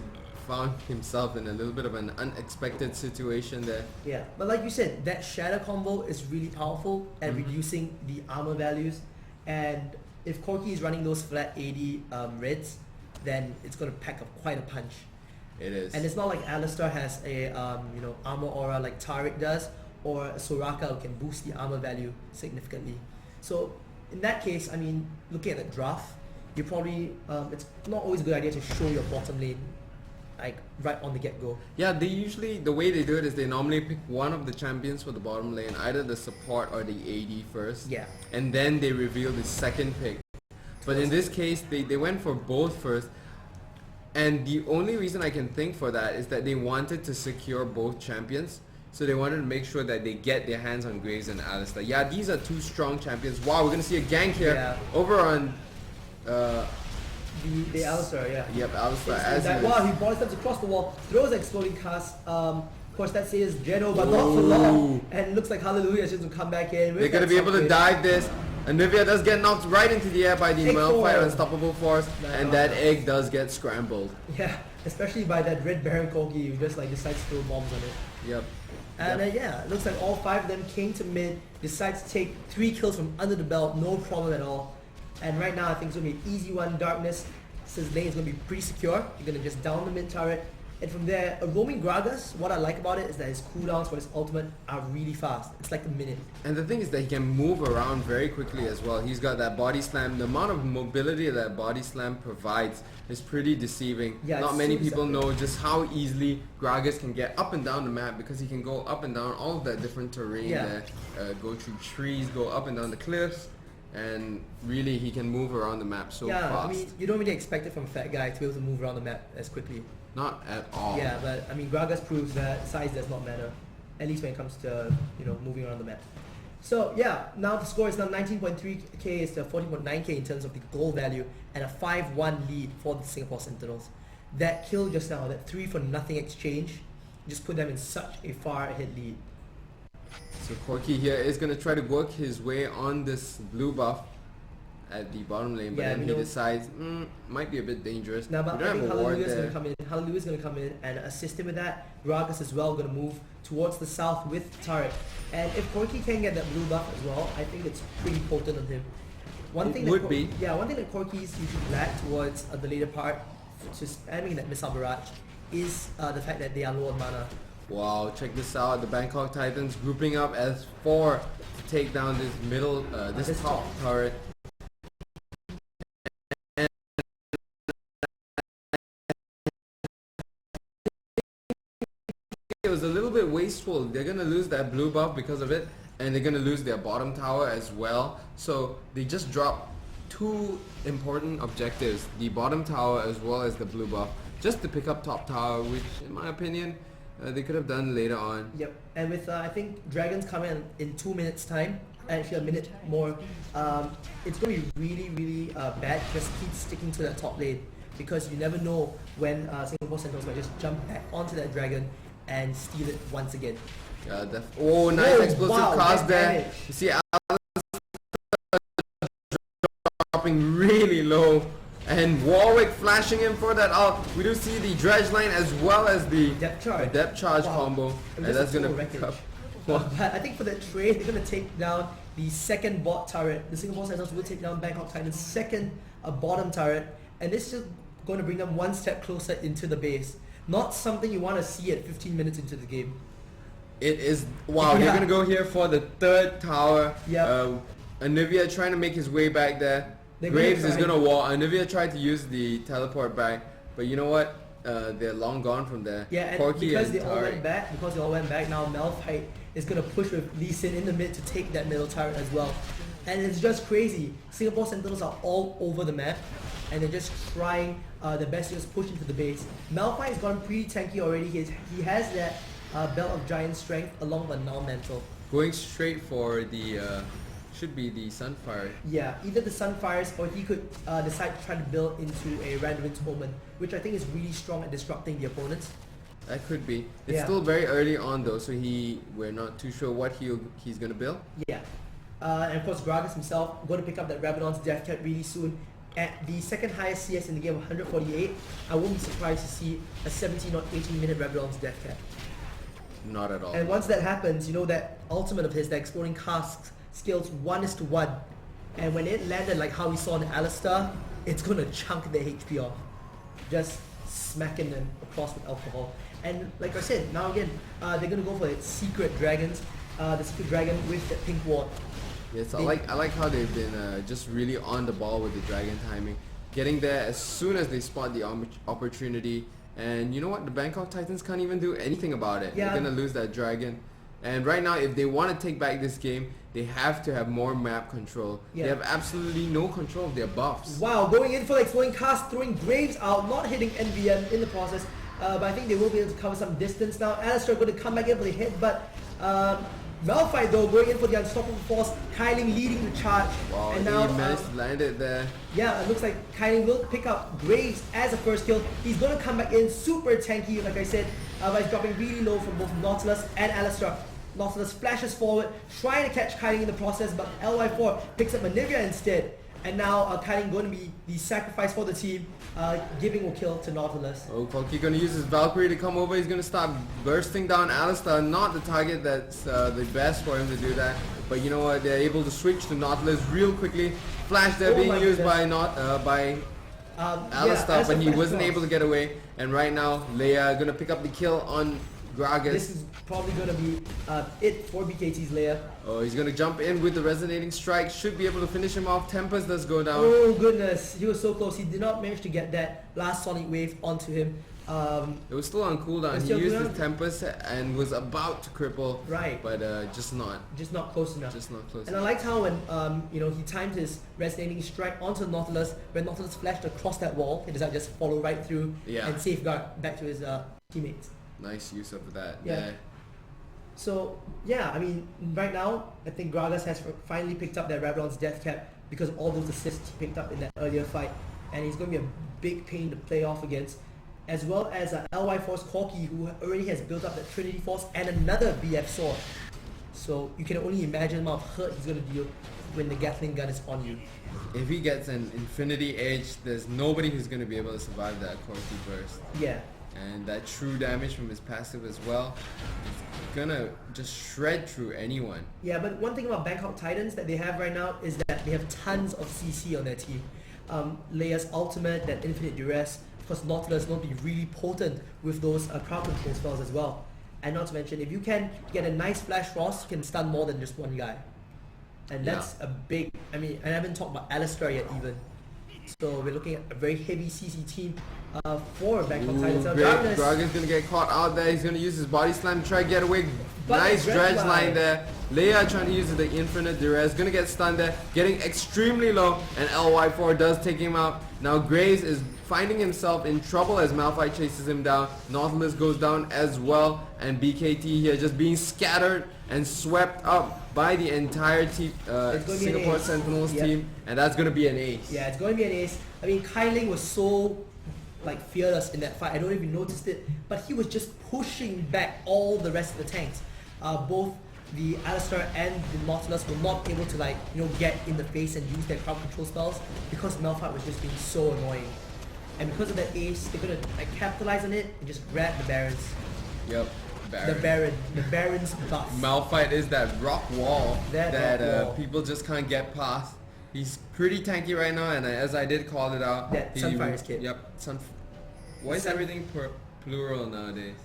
found himself in a little bit of an unexpected situation there. Yeah, but like you said, that shatter combo is really powerful at reducing the armor values, and if Corki is running those flat AD reds, then it's going to pack up quite a punch. It is. And it's not like Alistair has a armor aura like Tariq does, or Soraka who can boost the armor value significantly. So in that case, I mean, looking at the draft, you probably it's not always a good idea to show your bottom lane like right on the get-go. Yeah, they usually, the way they do it is they normally pick one of the champions for the bottom lane, either the support or the AD first. Yeah. And then they reveal the second pick. But in this case, they went for both first. And the only reason I can think for that is that they wanted to secure both champions. So they wanted to make sure that they get their hands on Graves and Alistair. Yeah, these are two strong champions. Wow, we're going to see a gank here over on... the Alistair, yeah. Yep, Alistair. He ball steps across the wall, throws an exploding cast. Of course, that saves Geno, but not for long. And it looks like Hallelujah is just going to come back in. They're going to be able to dive this. Anivia does get knocked right into the air by the Malphite Unstoppable Force, and that egg does get scrambled. Yeah, especially by that Red Baron Corgi who just like decides to throw bombs on it. Yep. And it looks like all 5 of them came to mid, decides to take 3 kills from under the belt, no problem at all. And right now I think it's going to be an easy one. Darkness says lane is going to be pretty secure. You're going to just down the mid turret. And from there, a roaming Gragas, what I like about it is that his cooldowns for his ultimate are really fast. It's like a minute. And the thing is that he can move around very quickly as well. He's got that body slam. The amount of mobility that body slam provides is pretty deceiving. Yeah, not many people know just how easily Gragas can get up and down the map, because he can go up and down all of that different terrain there, go through trees, go up and down the cliffs. And really, he can move around the map so fast. Yeah, I mean, you don't really expect it from a fat guy to be able to move around the map as quickly. Not at all. Yeah, but I mean, Gragas proves that size does not matter, at least when it comes to moving around the map. So yeah, now the score is now 19.3k is to 14.9k in terms of the goal value, and a 5-1 lead for the Singapore Sentinels. That kill just now, that 3-for-nothing exchange, just put them in such a far ahead lead. So Corki here is going to try to work his way on this blue buff at the bottom lane, but then he decides might be a bit dangerous. Now, but I think Hallelujah's going to come in. Hallelujah's going to come in and assist him with that. Gragas as well going to move towards the south with turret. And if Corki can get that blue buff as well, I think it's pretty potent on him. One thing that Corki's usually lack towards the later part, just spamming that missile barrage, is the fact that they are low on mana. Wow, check this out. The Bangkok Titans grouping up as 4 to take down this middle, this top turret. It was a little bit wasteful. They're going to lose that blue buff because of it, and they're going to lose their bottom tower as well. So they just dropped 2 important objectives, the bottom tower as well as the blue buff, just to pick up top tower, which in my opinion they could have done later on. Yep, and with I think Dragons coming in 2 minutes time, actually a minute more, it's going to be really, really bad. Just keep sticking to that top lane, because you never know when Singapore Sentinels might just jump back onto that dragon and steal it once again. Nice explosive cast there. You see dropping really low. And Warwick flashing in for that ult. We do see the dredge line as well as the depth charge combo. And that's going to pick up. But I think for the trade, they're going to take down the second bot turret. The Singapore Sentinels will take down Bangkok Titans' second bottom turret. And this is going to bring them one step closer into the base. Not something you want to see at 15 minutes into the game. It is. Wow, they're going to go here for the third tower. Yep. Anivia trying to make his way back there. Graves is going to wall. Anivia tried to use the teleport back, but you know what? They're long gone from there. Yeah, and Corki because they all went back, now Malphite is going to push with Lee Sin in the mid to take that middle turret as well. And it's just crazy. Singapore Sentinels are all over the map, and they're just trying their best to just push into the base. Malphite has gone pretty tanky already. He has that Belt of Giant Strength along with a Null Mantle. Going straight for the... should be the Sunfire. Yeah, either the Sunfires, or he could decide to try to build into a Randuin's Omen, which I think is really strong at disrupting the opponents. That could be. It's still very early on though, so we're not too sure what he's gonna build. Yeah, and of course Gragas himself going to pick up that Rabadon's Death Cap really soon. At the second highest CS in the game of 148, I won't be surprised to see a 17 or 18 minute Rabadon's Death Cap. Not at all. And once that happens, you know that ultimate of his, the Exploding Casks, scales 1:1, and when it landed like how we saw in Alistair, it's gonna chunk their HP off, just smacking them across with alcohol. And like I said, now again, they're gonna go for the secret dragons, the secret dragon with the pink ward. Yes, I like how they've been just really on the ball with the dragon timing, getting there as soon as they spot the opportunity. And you know what? The Bangkok Titans can't even do anything about it. Yeah. They're gonna lose that dragon. And right now, if they want to take back this game, they have to have more map control. Yeah. They have absolutely no control of their buffs. Wow, going in for the Exploding Cast, throwing Graves out, not hitting NVM in the process. but I think they will be able to cover some distance now. Alistair going to come back in for the hit, but Malphite though going in for the unstoppable force. Kyling leading the charge. Wow, and he now managed to land it there. yeah, it looks like Kyling will pick up Graves as a first kill. He's going to come back in super tanky, like I said, by dropping really low from both Nautilus and Alistair. Nautilus flashes forward, trying to catch Kyling in the process, but LY4 picks up Anivia instead. And now Kyling going to be the sacrifice for the team, giving a kill to Nautilus. Oh, Koki gonna use his Valkyrie to come over. He's gonna start bursting down Alistair. Not the target that's the best for him to do that. But you know what? They're able to switch to Nautilus real quickly. Flash there being used by Alistair, but he wasn't able to get away. And right now, Leia gonna pick up the kill on Gragas. This is probably going to be it for BKT's Leia. Oh, he's gonna jump in with the resonating strike. Should be able to finish him off. Tempest does go down. Oh goodness, he was so close. He did not manage to get that last sonic wave onto him. It was still on cooldown. He used his Tempest and was about to cripple. Right. But just not close enough. Just not close and enough. I liked how when he timed his resonating strike onto Nautilus, when Nautilus flashed across that wall, he decided to just follow right through and safeguard back to his teammates. Nice use of that. Yeah. So yeah, I mean, right now I think Gragas has finally picked up that Rabadon's death cap because of all those assists he picked up in that earlier fight, and he's going to be a big pain to play off against, as well as LY4's Corki, who already has built up that Trinity Force and another BF sword. So you can only imagine the amount of hurt he's going to deal when the Gatling gun is on you. If he gets an Infinity Edge, there's nobody who's going to be able to survive that Corki burst. Yeah. And that true damage from his passive as well, it's gonna just shred through anyone. Yeah, but one thing about Bangkok Titans that they have right now is that they have tons of CC on their team. Leia's ultimate, that infinite duress, of course Nautilus will be really potent with those crowd control spells as well. And not to mention, if you can get a nice flash frost, you can stun more than just one guy. And that's a big, I mean, I haven't talked about Alistair yet even. So we're looking at a very heavy CC team for Bangkok Titans. Gragas gonna get caught out there. He's gonna use his body slam to try to get away. Nice dredge line there. Leia trying to use the infinite duress. Gonna get stunned there. Getting extremely low. And LY4 does take him out. Now Graves is finding himself in trouble as Malphite chases him down. Nautilus goes down as well. And BKT here just being scattered and swept up by the entire team, Singapore Sentinels team. And that's gonna be an ace. Yeah, it's going to be an ace. I mean, Kyling was so fearless in that fight. I don't even noticed it, but he was just pushing back all the rest of the tanks. Both the Alistair and the Nautilus were not able to get in the face and use their crowd control spells because Malphite was just being so annoying. And because of that ace, they're gonna capitalize on it and just grab the Barons. Yep. The Baron's buff. Malphite is that rock wall that wall. people just can't get past. He's pretty tanky right now, and as I did call it out, Sunfire's kid. Yep. Why is everything plural nowadays?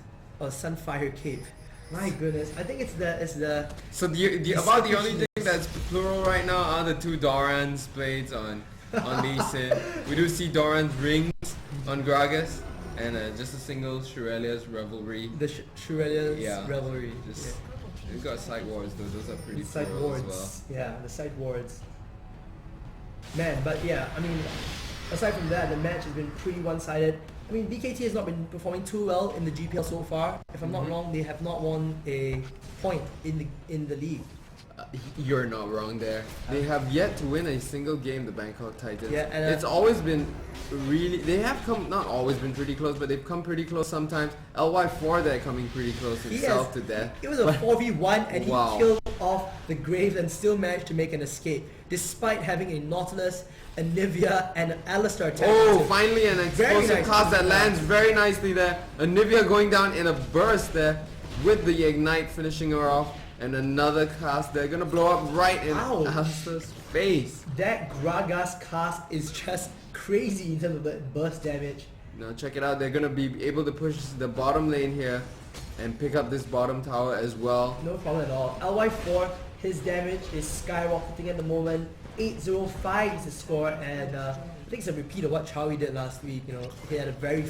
Oh, Sunfire Cape. My goodness, I think it's the. So about the only thing that's plural right now are the two Doran's blades on Lee Sin. We do see Doran's rings on Gragas. And just a single Shurelia's Revelry. The Shurelia's Revelry. We've got side wards though, those are pretty side wards as well. Yeah, the side wards. Man, but yeah, I mean, aside from that, the match has been pretty one-sided. I mean, BKT has not been performing too well in the GPL so far. If I'm not wrong, they have not won a point in the league. You're not wrong there. They have yet to win a single game, the Bangkok Titans. Yeah, and it's always been really, they have not always been pretty close, but they've come pretty close sometimes. LY4 they're coming pretty close himself to death. It was a 4v1 and he killed off the Graves and still managed to make an escape, despite having a Nautilus, a Nivea, and an Alistair attack. Oh, finally an explosive cast that lands very nicely there. A Nivea going down in a burst there with the Ignite finishing her off. And another cast, they're gonna blow up right in Alistair's face. That Gragas cast is just crazy in terms of the burst damage. Now check it out, they're gonna be able to push the bottom lane here and pick up this bottom tower as well. No problem at all. LY4, his damage is skyrocketing at the moment. 805 is his score, and I think it's a repeat of what Chowie did last week. He had a very,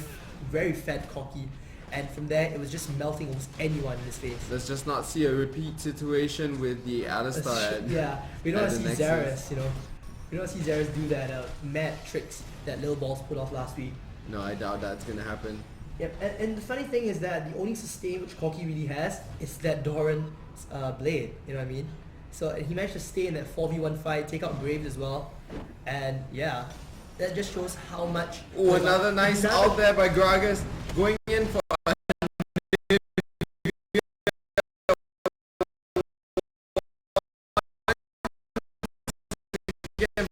very fat Corki. And from there, it was just melting almost anyone in his face. Let's just not see a repeat situation with the Alistair. Yeah, we don't see Xerath, We don't see Xerath do that mad tricks that Lil Balls put off last week. No, I doubt that's gonna happen. Yep, and the funny thing is that the only sustain which Corky really has is that Doran blade, you know what I mean? So he managed to stay in that 4v1 fight, take out Graves as well, and yeah, that just shows how much... Oh, another nice out there by Gragas, going in for...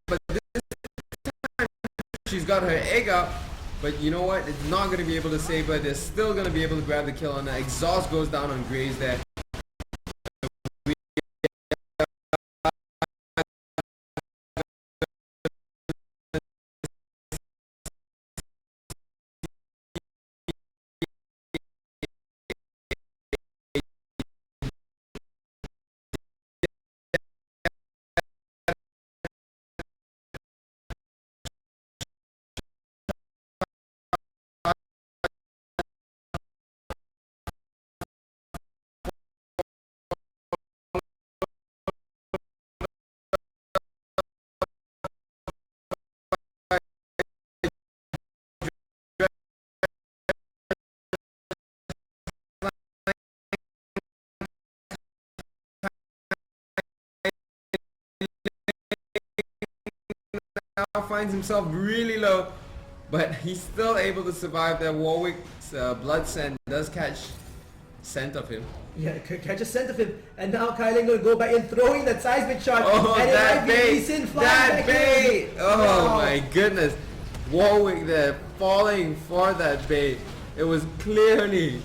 But this time she's got her egg up, but you know what? It's not going to be able to save her. They're still going to be able to grab the kill on her. Exhaust goes down on Graves there. Now finds himself really low, but he's still able to survive that. Warwick's blood scent does catch scent of him. Yeah, catch a scent of him, and now Kylan going to go back in, throwing that seismic shot. Oh, and that bait! That bait! Oh wow. My goodness! Warwick there falling for that bait. It was clearly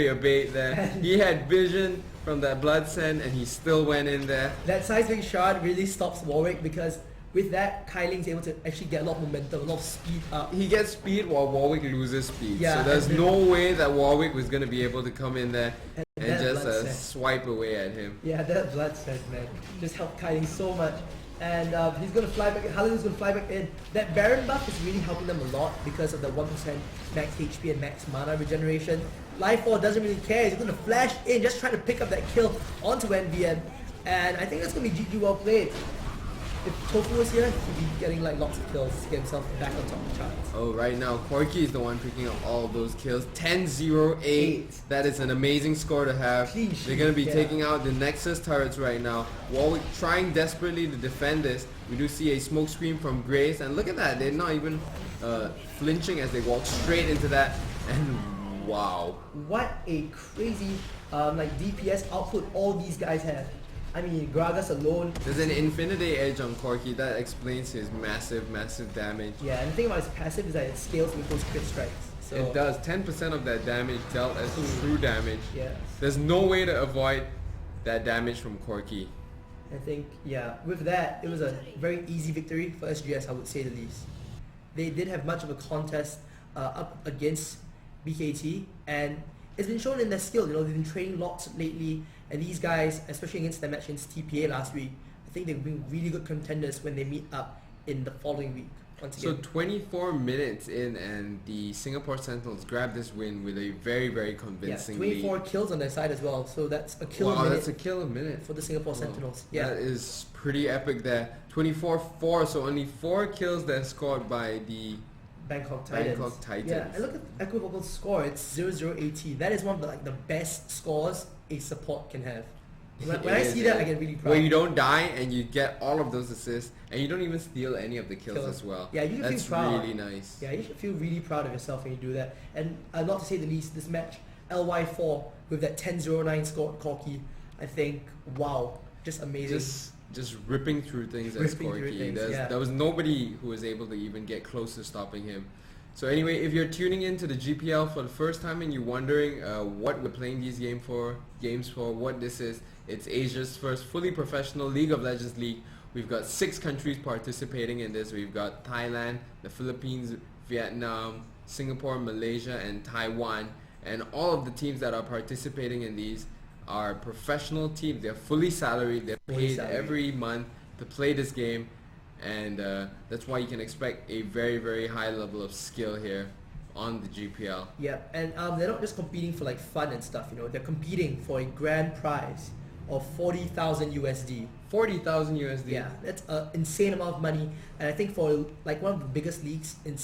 a bait there. He had vision from that blood scent, and he still went in there. That seismic shot really stops Warwick, because with that, Kyling's able to actually get a lot of momentum, a lot of speed up. He gets speed while Warwick loses speed. Yeah, so there's no way that Warwick was going to be able to come in there and just swipe away at him. Yeah, that blood scent, man, just helped Kyling so much. And he's going to fly back, Hallen's going to fly back in. That Baron buff is really helping them a lot because of the 1% max HP and max mana regeneration. Life 4 doesn't really care, he's going to flash in, just try to pick up that kill onto NVM. And I think that's going to be GG well played. If Tofu was here, he'd be getting like lots of kills to get himself back on top of the charts. Oh, right now, Corky is the one picking up all of those kills. 10-0-8. That is an amazing score to have. They're going to be taking out the Nexus turrets right now. Warwick trying desperately to defend this. We do see a smoke screen from Grace, and look at that. They're not even flinching as they walk straight into that. And wow. What a crazy like DPS output all these guys have. I mean, Gragas alone... There's an infinity edge on Corky. That explains his massive damage. Yeah, and the thing about his passive is that it scales with those crit strikes. So it does. 10% of that damage dealt as true damage. Yes. There's no way to avoid that damage from Corky. I think, yeah, with that, it was a very easy victory for SGS, I would say the least. They did have much of a contest up against BKT, and it's been shown in their skill. You know, they've been training lots lately, and these guys, especially against their match against TPA last week, I think they've been really good contenders when they meet up in the following week. Once again. So 24 minutes in, and the Singapore Sentinels grabbed this win with a very convincing lead. 24 kills on their side as well, so that's a kill a minute. Wow, that's a kill a minute for the Singapore Sentinels. Yeah, that is pretty epic there. 24-4, so only 4 kills that scored by the Bangkok Titans. Yeah, and look at Equivocal's score. It's 0-0-18. That is one of the best scores a support can have. When I see that, I get really proud. Where you don't die and you get all of those assists, and you don't even steal any of the kills as well. Yeah, you should feel proud. That's really nice. Yeah, you should feel really proud of yourself when you do that. And not to say the least, this match, LY4 with that 10-0-9 score at Corky, I think, wow, just amazing. Just ripping through things as Corky. There was nobody who was able to even get close to stopping him. So anyway, if you're tuning into the GPL for the first time and you're wondering what we're playing these games for, what this is, it's Asia's first fully professional League of Legends league. We've got 6 countries participating in this. We've got Thailand, the Philippines, Vietnam, Singapore, Malaysia, and Taiwan. And all of the teams that are participating in these are professional teams. They're fully salaried. They're paid every month to play this game. And that's why you can expect a very high level of skill here on the GPL. Yeah, and they're not just competing for like fun and stuff, you know, they're competing for a grand prize of 40,000 USD. 40,000 USD. Yeah, that's an insane amount of money, and I think for like one of the biggest leagues in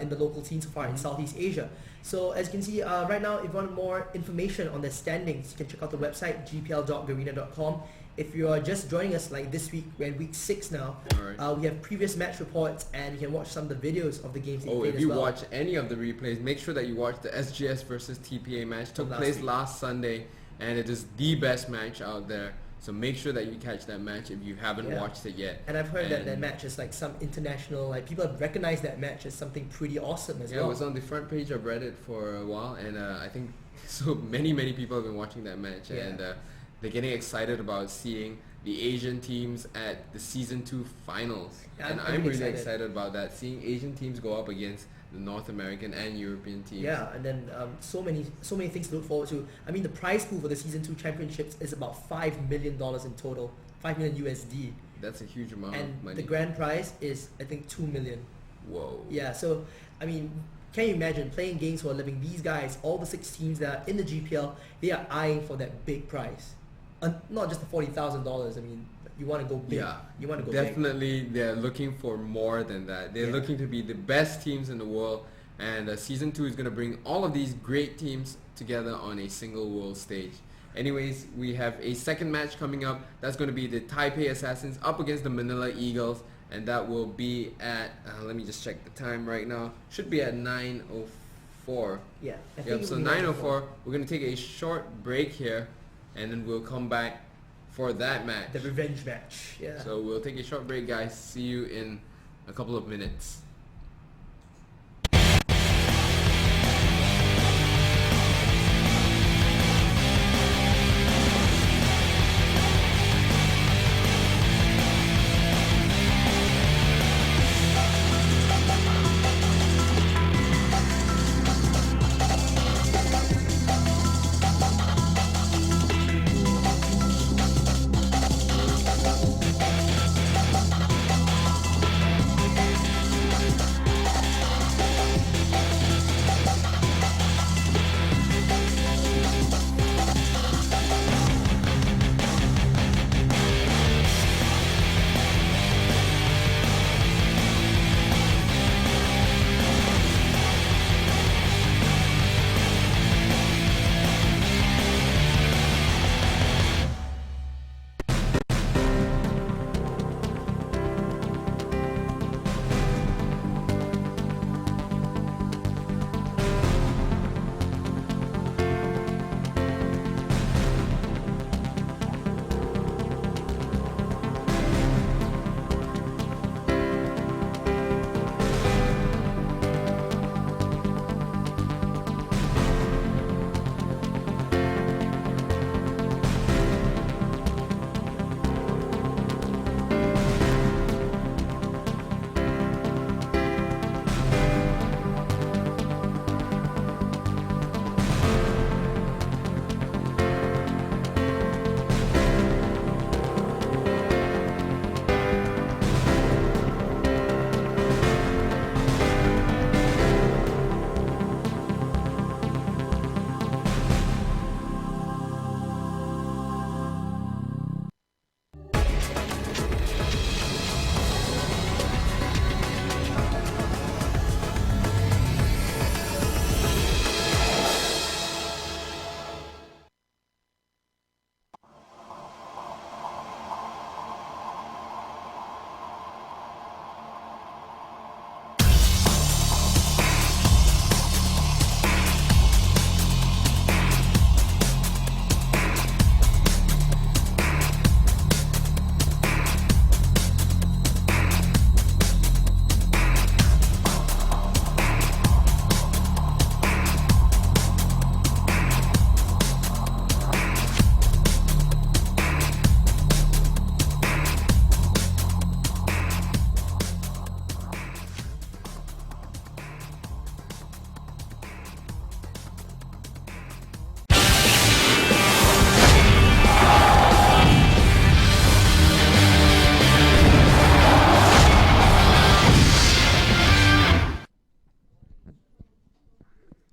the local scene so far in Southeast Asia. So as you can see, right now, if you want more information on the standings, you can check out the website gpl.garena.com. If you are just joining us like this week, we're in week 6 now. Alright. We have previous match reports, and you can watch some of the videos of the games. Oh, played if you as well. watch any of the replays, make sure that you watch the SGS versus TPA match. Took last place week. last Sunday, and it is the best match out there. So make sure that you catch that match if you haven't Yeah. watched it yet. And I've heard that that match is like some international, like people have recognized that match as something pretty awesome as Yeah, well. it was on the front page of Reddit for a while, and I think so many people have been watching that match, Yeah. and they're getting excited about seeing the Asian teams at the season 2 finals. Yeah, and I'm I'm really excited. excited about that, seeing Asian teams go up against the North American and European teams. Yeah, and then so many things to look forward to. I mean, the prize pool for the season 2 championships is about $5 million in total, 5 million USD, That's a huge amount and of money. the grand prize is I think 2 million. Whoa. Yeah, so I mean, can you imagine playing games for a living? These guys, all the 6 teams that are in the GPL, they are eyeing for that big prize, not just the $40,000. I mean, you want to go big. Yeah, You want to go definitely. They're looking for more than that. They're Yeah. looking to be the best teams in the world, and season 2 is going to bring all of these great teams together on a single world stage. Anyways, we have a second match coming up. That's going to be the Taipei Assassins up against the Manila Eagles, and that will be at let me just check the time right now. Should be at 9:04. big. Yeah. I think Yep, it'll so be 9:04. We're going to take a short break here, and then we'll come back for that match. The revenge match. Yeah. So we'll take a short break, guys. See you in a couple of minutes.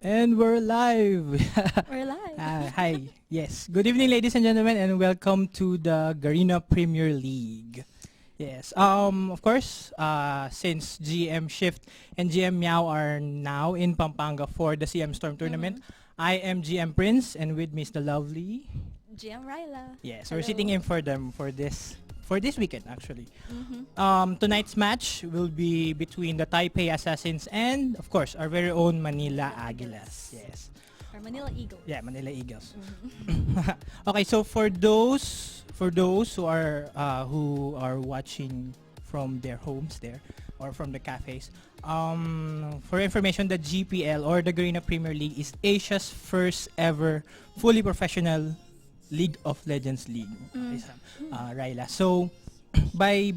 And we're live. We're live. Hi. Yes. Good evening, ladies and gentlemen, and welcome to the Garena Premier League. Yes. Of course, since GM Shift and GM Meow are now in Pampanga for the CM Storm tournament, I am GM Prince, and with me is the lovely GM Ryla. Yes, we're sitting in for them for this weekend actually. Mm-hmm. Tonight's match will be between the Taipei Assassins and of course our very own Manila Aguilas. Yes. Our Manila Eagles. Yeah, Manila Eagles. Mm-hmm. Okay, so for those who are watching from their homes there or from the cafes, for information, the GPL or the Garena Premier League is Asia's first ever fully professional League of Legends league. Ryla. So by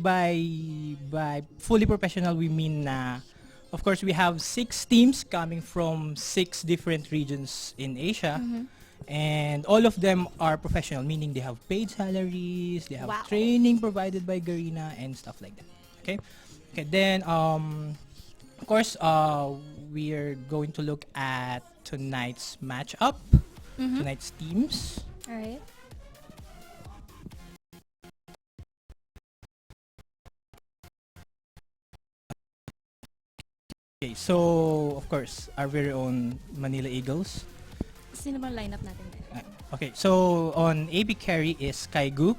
fully professional we mean na of course we have 6 teams coming from 6 different regions in Asia. And all of them are professional, meaning they have paid salaries, they have training provided by Garena and stuff like that. Okay? Then of course we are going to look at tonight's matchup, tonight's teams. All right. Okay, so of course our very own Manila Eagles. Sino bang lineup natin ngayon? Okay, so on AB carry is Kaigu.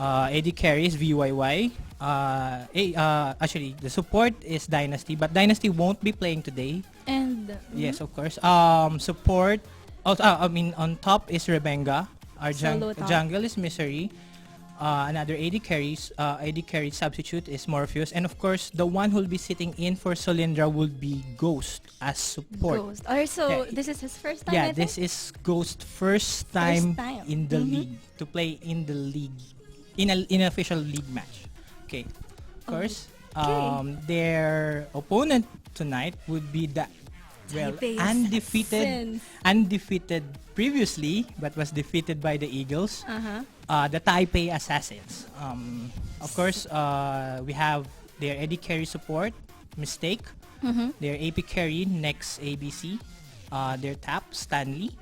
AD carry is VYY. Actually, the support is Dynasty, but Dynasty won't be playing today. And yes, of course. Support. Also, on top is Rebenga. Our jungle is Misery. Another AD carry substitute is Morpheus, and of course the one who'll be sitting in for Solindra will be Ghost as support. Ghost. So this is his first time. Yeah, this is Ghost first time in the league to play in the league in an official league match. Okay, of course. Their opponent tonight would be the undefeated previously, but was defeated by the Eagles. The Taipei Assassins. Of course, we have their AD carry support, Mistake. Their AP carry, Next ABC. Their tap, Stanley.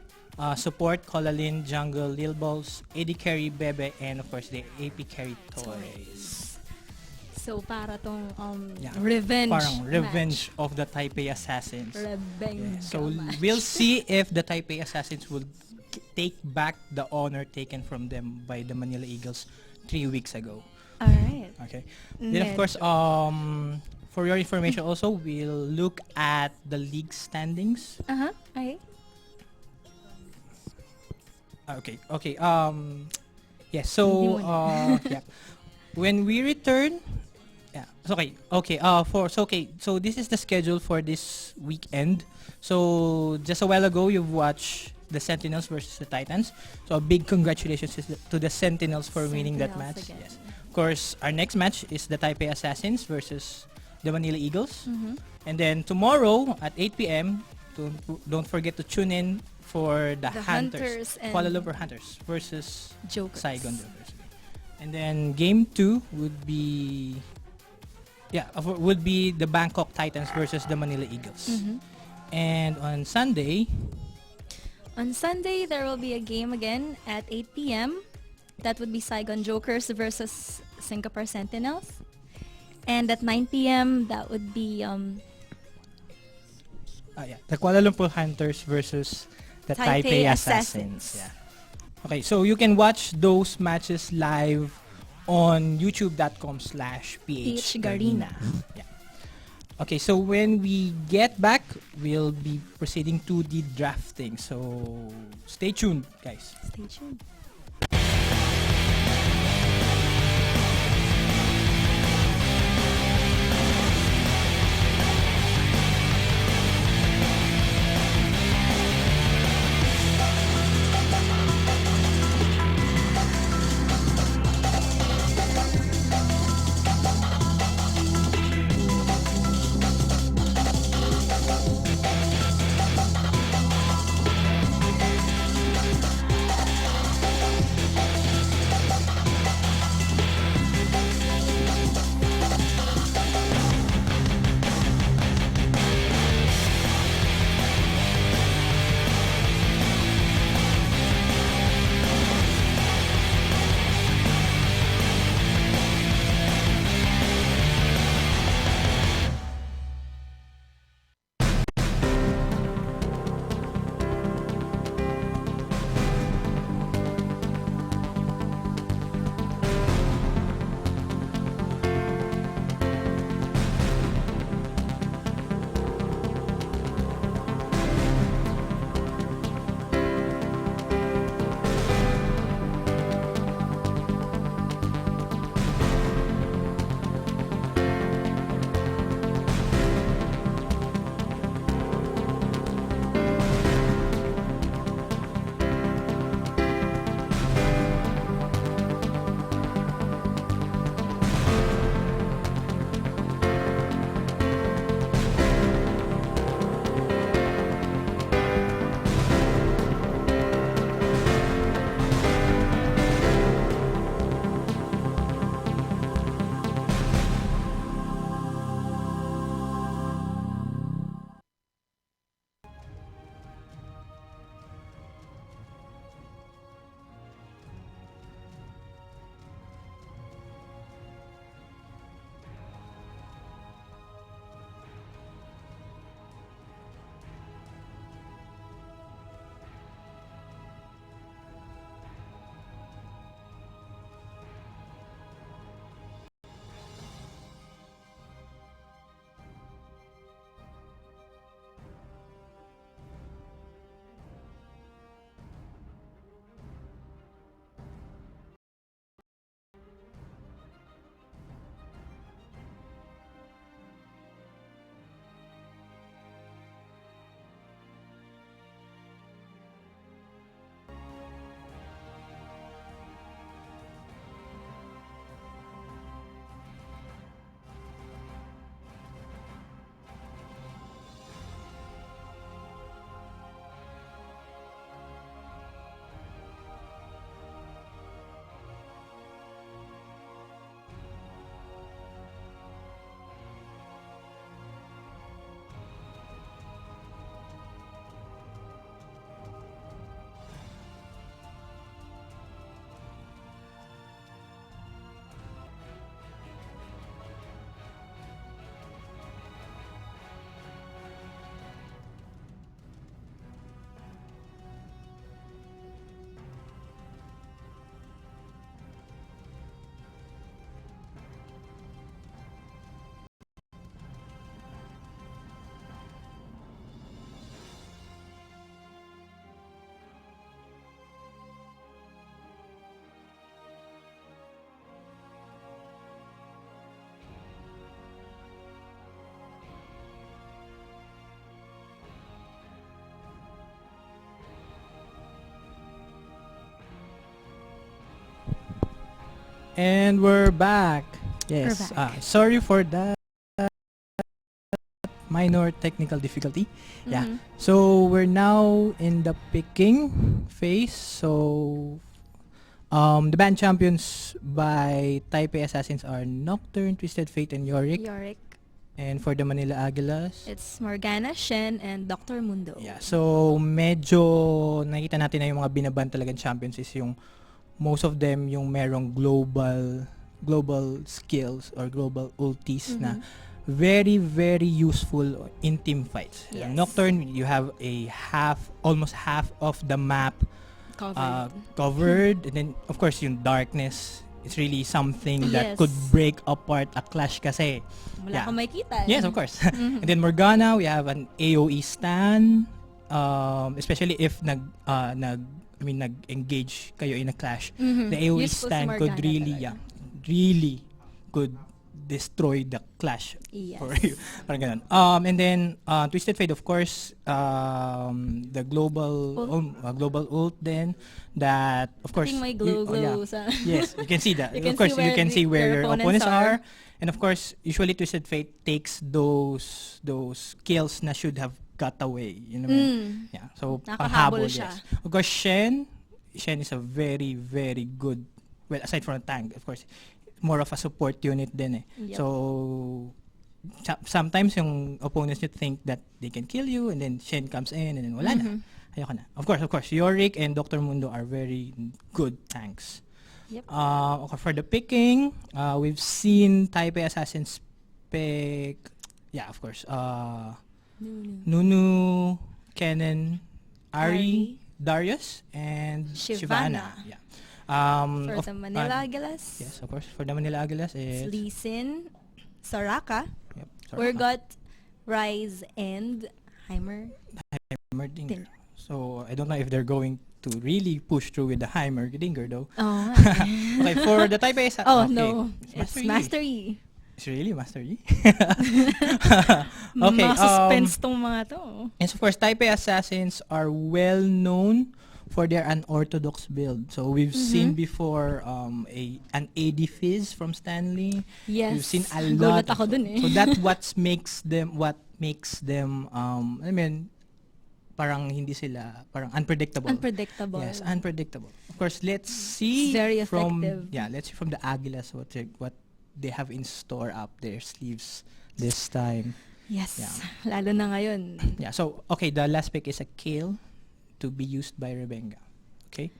Support, Colalin, Jungle, Lil Balls. AD carry, Bebe, and of course their AP carry, Torres. So para tong revenge match of the Taipei Assassins. So we'll see if the Taipei Assassins will take back the honor taken from them by the Manila Eagles 3 weeks ago. All right. Okay. Then of course, for your information also, we'll look at the league standings. Okay. Okay. Yeah. So yeah. When we return. Yeah. So this is the schedule for this weekend. So just a while ago, you've watched the Sentinels versus the Titans. So a big congratulations to the Sentinels for winning that match. Again. Yes. Of course, our next match is the Taipei Assassins versus the Manila Eagles. And then tomorrow at 8 p.m. Don't forget to tune in for the Hunters Kuala Lumpur Hunters versus Saigon Jokers. And then game 2 would be the Bangkok Titans versus the Manila Eagles. And on Sunday, there will be a game again at 8 p.m. That would be Saigon Jokers versus Singapore Sentinels. And at 9 p.m. that would be the Kuala Lumpur Hunters versus the Taipei Assassins. Yeah. Okay, so you can watch those matches live on youtube.com/phgarena. Yeah. Okay, so when we get back, we'll be proceeding to the drafting. So stay tuned, guys. Stay tuned. And we're back. Yes. We're back. Sorry for that minor technical difficulty. Yeah. So we're now in the picking phase. So the band champions by Taipei Assassins are Nocturne, Twisted Fate, and Yorick. And for the Manila Aguilas, it's Morgana, Shen, and Dr. Mundo. Yeah. So medyo nakita natin na yung mga binaban talagang champions is yung most of them yung merong global skills or global ultis na very very useful in team fights. Yes. Nocturne, you have almost half of the map covered, and then of course yung darkness, it's really something that could break apart a clash kasi. Wala kang makita. Yes, of course. And then Morgana, we have an AoE stan, especially if nag-engage kayo in a clash. The AoE stan could really could destroy the clash for you. Parang ganun. And then Twisted Fate, of course, the global ult then that of course may glow yes, you can see that. You can of course see you can see where your opponents are. are. And of course, usually Twisted Fate takes those kills na should have got away. You know what I mean? Yeah. So panghabol siya. yes. Of course, Shen is a very very good. Well, aside from a tank, of course, more of a support unit din eh. Yep. So sometimes yung opponents you think that they can kill you, and then Shen comes in, and then wala na. Ayoko na. Of course, Yorick and Dr. Mundo are very good tanks. Yep. Okay, for the picking, we've seen Taipei Assassins pick, of course, Nunu, Kennen, Ari, Darius, and Shyvana. Yeah. For the Manila Aguilas. Yes, of course. For the Manila Aguilas, it's Lee Sin, Soraka, Soraka. Urgot, Rise, and Heimerdinger. So I don't know if they're going to really push through with the Heimerdinger though. Oh. Okay, for the Taipei Assassins. Oh okay. no, it's Master E. It's really Master E? Okay. Suspense tong mga to. Yes, of course, Taipei Assassins are well known for their unorthodox build. So we've seen before an AD Fizz from Stanley. Yes. We've seen a lot. Gulat ako dun eh. So that makes them I mean, parang hindi sila parang unpredictable. Unpredictable. Yes, unpredictable. Of course, let's see very from effective. let's see from the Aguilas what they have in store up their sleeves this time. Yes. Yeah. Lalo na ngayon. Yeah. So okay, the last pick is a Kale to be used by Rebenga. Okay?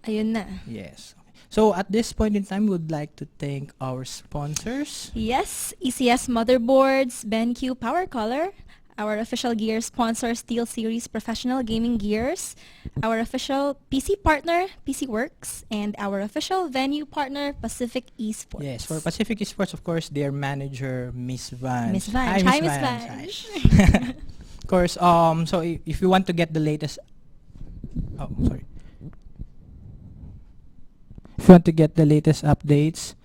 Ayun na. Yes. Okay. So at this point in time, we would like to thank our sponsors. Yes, ECS Motherboards, BenQ Power Color, our official gear sponsor SteelSeries Professional Gaming Gears, our official PC partner PC Works, and our official venue partner Pacific Esports. Yes, for Pacific Esports, of course, their manager Miss Vance. Miss Vance. Hi, Hi, Miss Miss Vance. Vance. Of course, so if you want to get the latest if you want to get the latest updates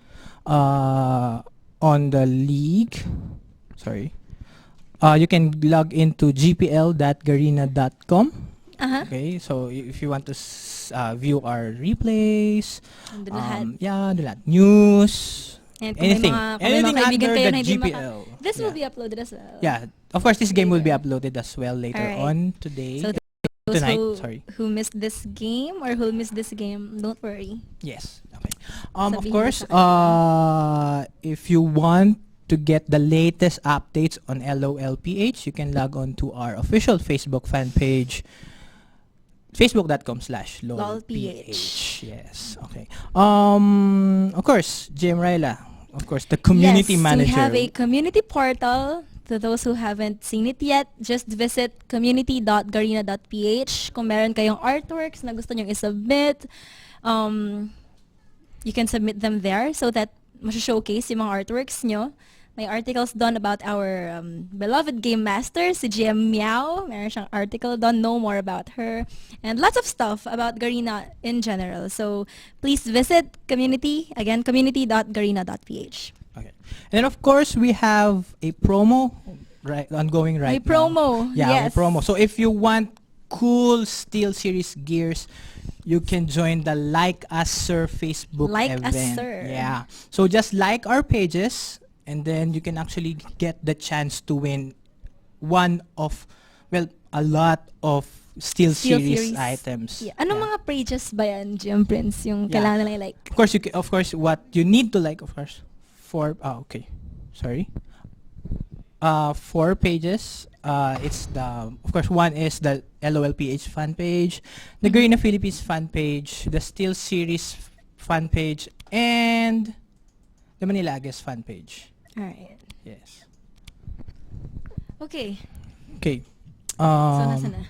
on the league, you can log into gpl.garena.com. Okay, so if you want to view our replays, news, and anything under the GPL. This will be uploaded as well. Yeah, of course, this game will be uploaded as well later on today. So those tonight, who missed this game or who missed this game, don't worry. Yes. Okay. Of course, if you want to get the latest updates on LOLPH, you can log on to our official Facebook fan page, facebook.com/lolph. Yes. Okay. Of course, GM Ryla, of course, the community manager. We have a community portal. To those who haven't seen it yet, just visit community.garena.ph. Kung meron kayong artworks na gusto nyong isubmit, you can submit them there so that ma-showcase yung mga artworks nyo. May articles done about our beloved game master, si GM Meow. Meron siyang article done, know more about her. And lots of stuff about Garena in general. So please visit community, again, community.garena.ph. Okay. And then of course we have a promo ongoing right now. A promo. Yeah, yes. a promo. So if you want cool Steel Series gears, you can join the Like Us Sir Facebook Like event. Us Sir. Yeah. So just like our pages, and then you can actually get the chance to win a lot of Steel Series items. Yeah. Anong mga pages ba yan, GM Prince, yung kailangan nila like? Of course, what you need to like, of course, okay. Sorry. 4 pages. It's of course, one is the LOLPH fan page, the Garena Philippines fan page, the Steel Series fan page, and the Manila Agas fan page. Alright. Yes. Okay. So, nasa na?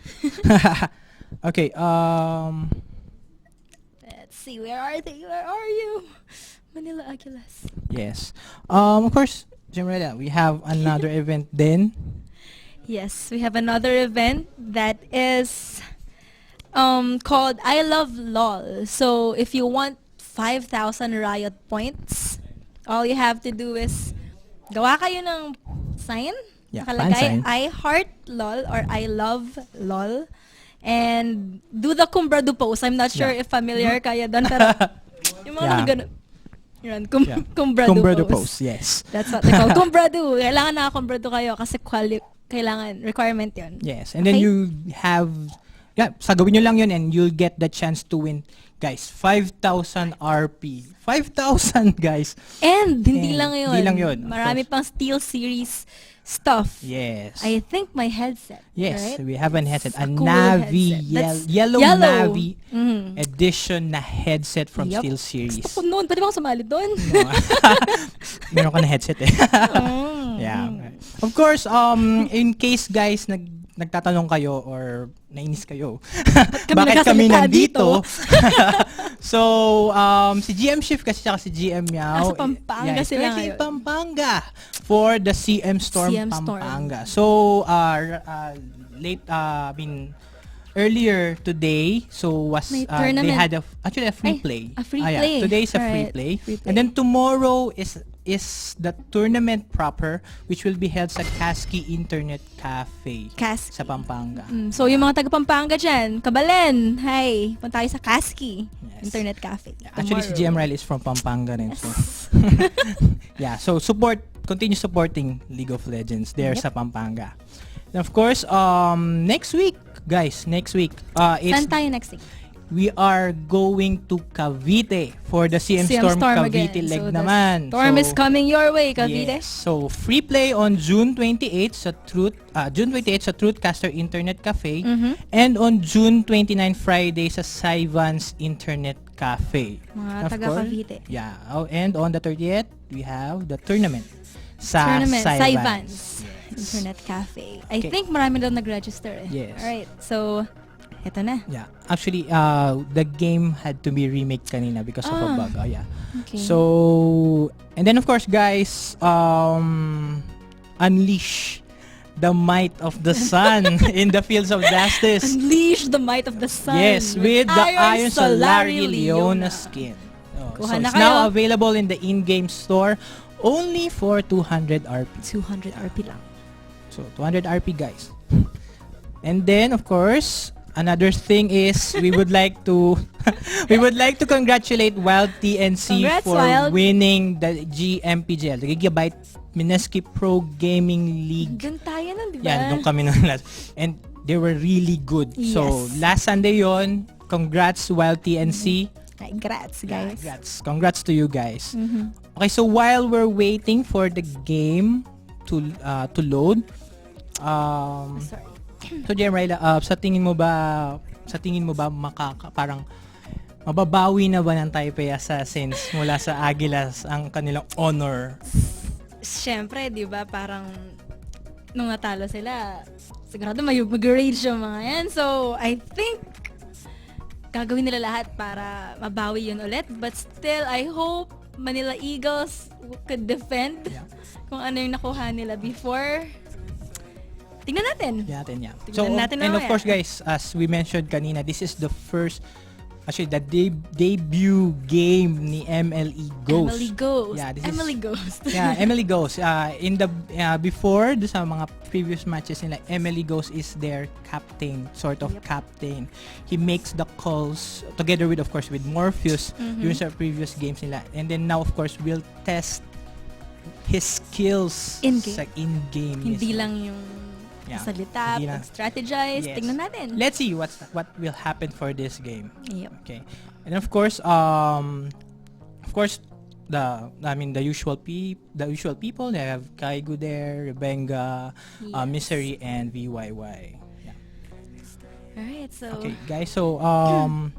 Okay, let's see, where are they? Where are you? Manila Aguilas. yes. Of course, Jemrela, we have another event then. Yes, we have another event that is called I Love LOL. So if you want 5,000 Riot points, all you have to do is gawa kayo ng sign. Yeah, Nakalagay, fan sign. I heart LOL or I love LOL. And do the kumbrado pose. I'm not sure if familiar kayo doon, pero yung mga ganun. Yun, kumbrado pose, yes. That's what they call kumbrado. Kailangan nakakumbrado kayo kasi kailangan, requirement yun. Yes, and then you have, sagawin nyo lang yun and you'll get the chance to win, guys, 5,000 RP. 5,000, guys. And hindi lang yun. Marami pang Steel Series stuff. Yes. I think my headset. Yes, right? we have a headset. A cool Navy, headset. yellow Navy Mhm. edition na headset from Yep. Steel Series. Gusto ko noon. Pwede ba ako sumali doon? Meron ka na headset eh. Yeah. Of course, in case guys nagtatanong kayo or nainis kayo, bakit kami nandito? So, si GM Shift kasi si GM Meow. Sa Pampanga sila ngayon. Pampanga for the CM Storm Pampanga. So, earlier today, so they had actually a free play. A free play. Today is a free play. And then tomorrow is the tournament proper, which will be held sa Kaski Internet Cafe sa Pampanga. So, yung mga taga Pampanga dyan, Kabalen, hi, punta tayo sa Kaski Internet Cafe. Actually, si GM Riley is from Pampanga rin. So, so continue supporting League of Legends there sa Pampanga. And of course, next week, guys, Saan tayo next week? We are going to Cavite for the CM Storm Cavite again. leg So naman. Storm is coming your way, Cavite. Yes. So free play on June 28 sa Truthcaster Internet Cafe and on June 29 Friday sa Saivans Internet Cafe. Mga taga Cavite. Yeah. And on the 30th, we have the tournament sa Saivans Internet Cafe. I think marami daw nag-register eh. Yes. Alright, so ito na. Yeah. Actually, the game had to be remake kanina because of a bug. Oh, yeah. Okay. So, and then of course, guys, unleash the might of the sun in the fields of justice. Unleash the might of the sun. Yes, with the Iron Solari Leona skin. So it's now available in the in-game store only for 200 RP. 200 RP lang. So, 200 RP, guys. And then, of course, another thing is we would like to congratulate Wild TNC for winning the GMPGL, the Gigabyte Mineski Pro Gaming League. Doon tayo nun, di ba? Yeah, doon kami nun last. And they were really good. Yes. So, last Sunday yon. Congrats, Wild TNC. Congrats, guys. Congrats to you guys. Okay, so while we're waiting for the game to load, sorry. So Jem Ryla, sa tingin mo ba parang mababawi na ba ng Taipei Assassins mula sa Agilas ang kanilang honor? Siyempre, 'di ba, parang nung natalo sila, sigurado mag-rage yung mga yan. So, I think gagawin nila lahat para mabawi yun ulit. But still, I hope Manila Eagles could defend kung ano yung nakuha nila before. Tingnan natin. Yeah. Tingnan natin and of course, guys, as we mentioned kanina, this is the first actually the debut game ni MLE Ghost. MLE Ghost. Yeah, this MLE is, Ghost. yeah, MLE Ghost. In the before do sa mga previous matches nila, MLE Ghost is their captain, sort of captain. He makes the calls together with, of course, with Morpheus during sa previous games nila. And then now, of course, we'll test his skills sa in-game. Hindi lang yung salita, Hindi lang. pag-strategize. Yes. Tingnan natin. Let's see what will happen for this game. Yep. Okay. And of course, the usual people. They have Kaigo there, Rebenga, Misery, and VYY. Yeah. Alright, so Okay, guys. So of